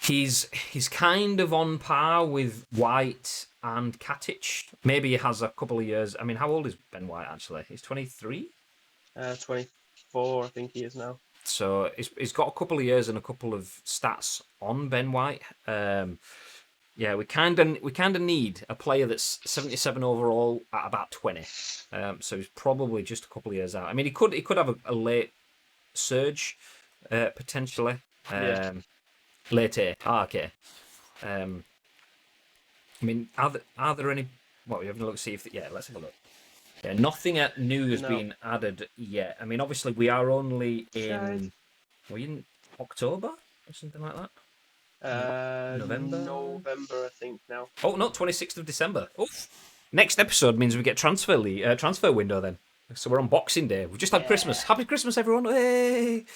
A: He's kind of on par with White and Katic. Maybe he has a couple of years. I mean, how old is Ben White actually? He's 23?
B: 24, I think he is now.
A: So he's got a couple of years and a couple of stats on Ben White. Yeah, we kind of need a player that's 77 overall at about 20. So he's probably just a couple of years out. I mean, he could have a late surge potentially. Later. Okay. I mean, are there any? What, we're having a look to see if let's have a look. Yeah, nothing new has been added yet. I mean, obviously we are only in October or something like that.
B: November, I think now.
A: Oh no, 26th of December. Oh, next episode means we get transfer window then. So we're on Boxing Day. We've just had Christmas. Happy Christmas, everyone! Hey.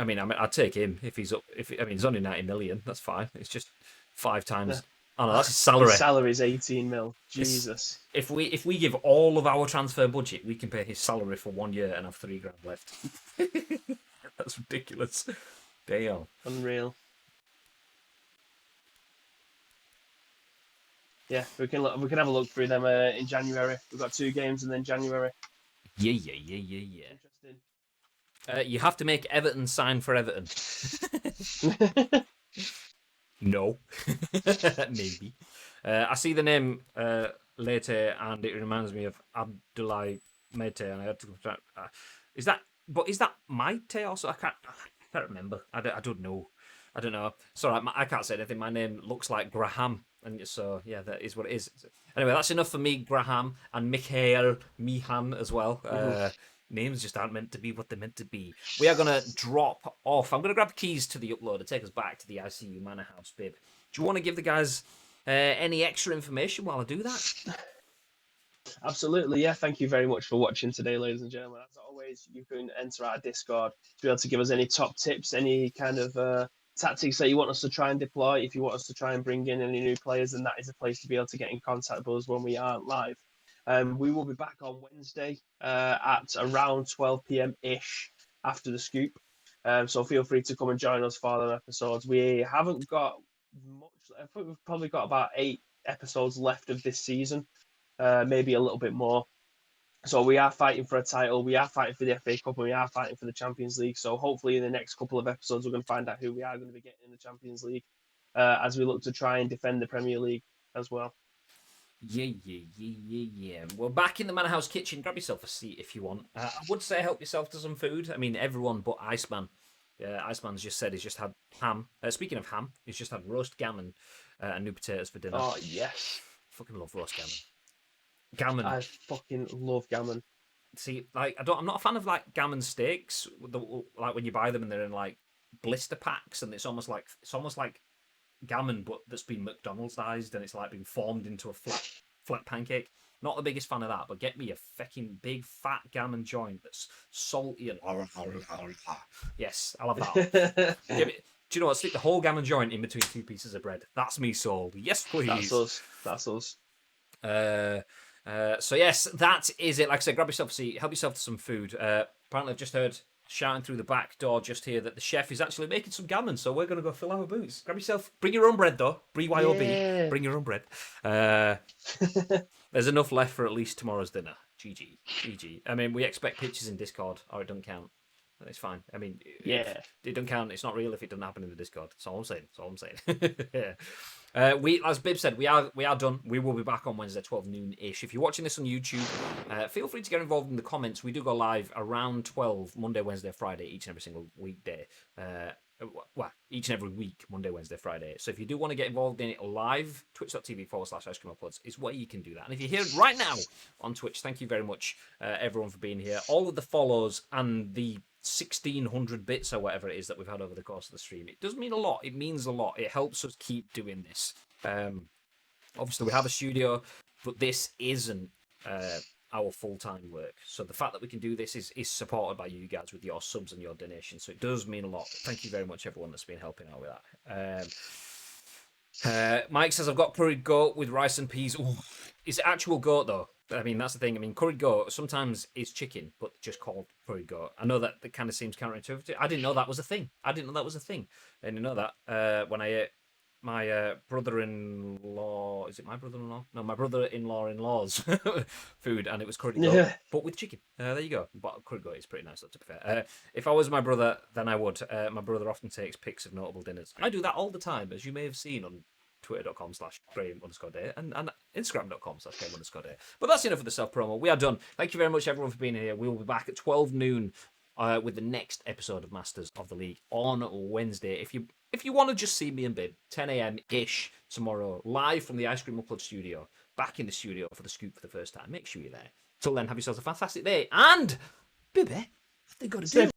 A: I mean, I'd take him if he's up. He's only 90 million. That's fine. It's just 5 times. Yeah. Oh no, that's his salary.
B: His salary is 18 mil. Jesus.
A: If we give all of our transfer budget, we can pay his salary for 1 year and have £3 grand left. That's ridiculous. Damn.
B: Unreal. Yeah, we can have a look through them in January. We've got 2 games and then January.
A: Yeah.
B: Interesting.
A: You have to make Everton sign for Everton. No. Maybe. I see the name later, and it reminds me of Abdoulaye Mete, and I had to. Is that Maite also? I can't remember. I don't know. Sorry, I can't say anything. My name looks like Graham, and so yeah, that is what it is. Anyway, that's enough for me, Graham, and Michael Meehan as well. Names just aren't meant to be what they're meant to be. We are going to drop off. I'm going to grab the keys to the upload and take us back to the ICU Manor House, Bib. Do you want to give the guys any extra information while I do that?
B: Absolutely, yeah. Thank you very much for watching today, ladies and gentlemen. As always, you can enter our Discord to be able to give us any top tips, any kind of tactics that you want us to try and deploy. If you want us to try and bring in any new players, then that is a place to be able to get in contact with us when we aren't live. We will be back on Wednesday at around 12 p.m-ish after the scoop. So feel free to come and join us for other episodes. We haven't got much. I think we've probably got about 8 episodes left of this season, maybe a little bit more. So we are fighting for a title. We are fighting for the FA Cup, and we are fighting for the Champions League. So hopefully in the next couple of episodes, we're going to find out who we are going to be getting in the Champions League as we look to try and defend the Premier League as well.
A: Yeah. Well, back in the Manor House kitchen, grab yourself a seat if you want. I would say help yourself to some food. I mean, everyone but Iceman. Iceman's just said he's just had ham. Speaking of ham, he's just had roast gammon and new potatoes for dinner.
B: Oh, yes.
A: Fucking love roast gammon. Gammon.
B: I fucking love gammon.
A: See, like, I'm not a fan of, like, gammon steaks. Like, when you buy them and they're in, like, blister packs, and it's almost like gammon, but that's been McDonald'sized and it's like been formed into a flat pancake. Not the biggest fan of that, but get me a fucking big fat gammon joint that's salty and yes, I'll have that. Do you know what? Stick the whole gammon joint in between 2 pieces of bread. That's me sold. Yes, please.
B: That's us.
A: So yes, that is it. Like I said, grab yourself a seat, help yourself to some food. Apparently, I've just heard shouting through the back door just here that the chef is actually making some gammon, so we're going to go fill our boots. Grab yourself, bring your own bread though, BYOB,
B: Yeah.
A: bring your own bread. There's enough left for at least tomorrow's dinner. GG. I mean, we expect pictures in Discord, or it doesn't count. It's fine. I mean,
B: Yeah.
A: it doesn't count. It's not real if it doesn't happen in the Discord. That's all I'm saying. Yeah. We, as Bib said, we are done. We will be back on Wednesday, 12 noon-ish. If you're watching this on YouTube, feel free to get involved in the comments. We do go live around 12, Monday, Wednesday, Friday, each and every single weekday. Well, each and every week, Monday, Wednesday, Friday. So if you do want to get involved in it live, twitch.tv/icecreamuploads is where you can do that. And if you're here right now on Twitch, thank you very much, everyone, for being here. All of the follows and the 1,600 bits or whatever it is that we've had over the course of the stream. It does mean a lot. It means a lot. It helps us keep doing this. Obviously, we have a studio, but this isn't our full-time work. So the fact that we can do this is supported by you guys with your subs and your donations. So it does mean a lot. Thank you very much, everyone that's been helping out with that. Mike says, I've got curried goat with rice and peas. Ooh, is it actual goat, though? I mean, that's the thing. I mean, curried goat sometimes is chicken, but just called curried goat. I know that kind of seems counterintuitive. I didn't know that was a thing. I didn't know that when I ate my brother-in-law. Is it my brother-in-law? No, my brother-in-law's food, and it was curried goat, but with chicken. There you go. But curried goat is pretty nice, to be fair. If I was my brother, then I would. My brother often takes pics of notable dinners. I do that all the time, as you may have seen on twitter.com/Graham_day and Instagram.com/Graham_day. But that's enough of the self-promo. We are done. Thank you very much, everyone, for being here. We will be back at 12 noon with the next episode of Masters of the League on Wednesday. If you want to just see me and Bib, 10 a.m.-ish tomorrow, live from the Ice Cream Upload studio, back in the studio for the scoop for the first time, make sure you're there. Till then, have yourselves a fantastic day. And, Bibby, what they got to do?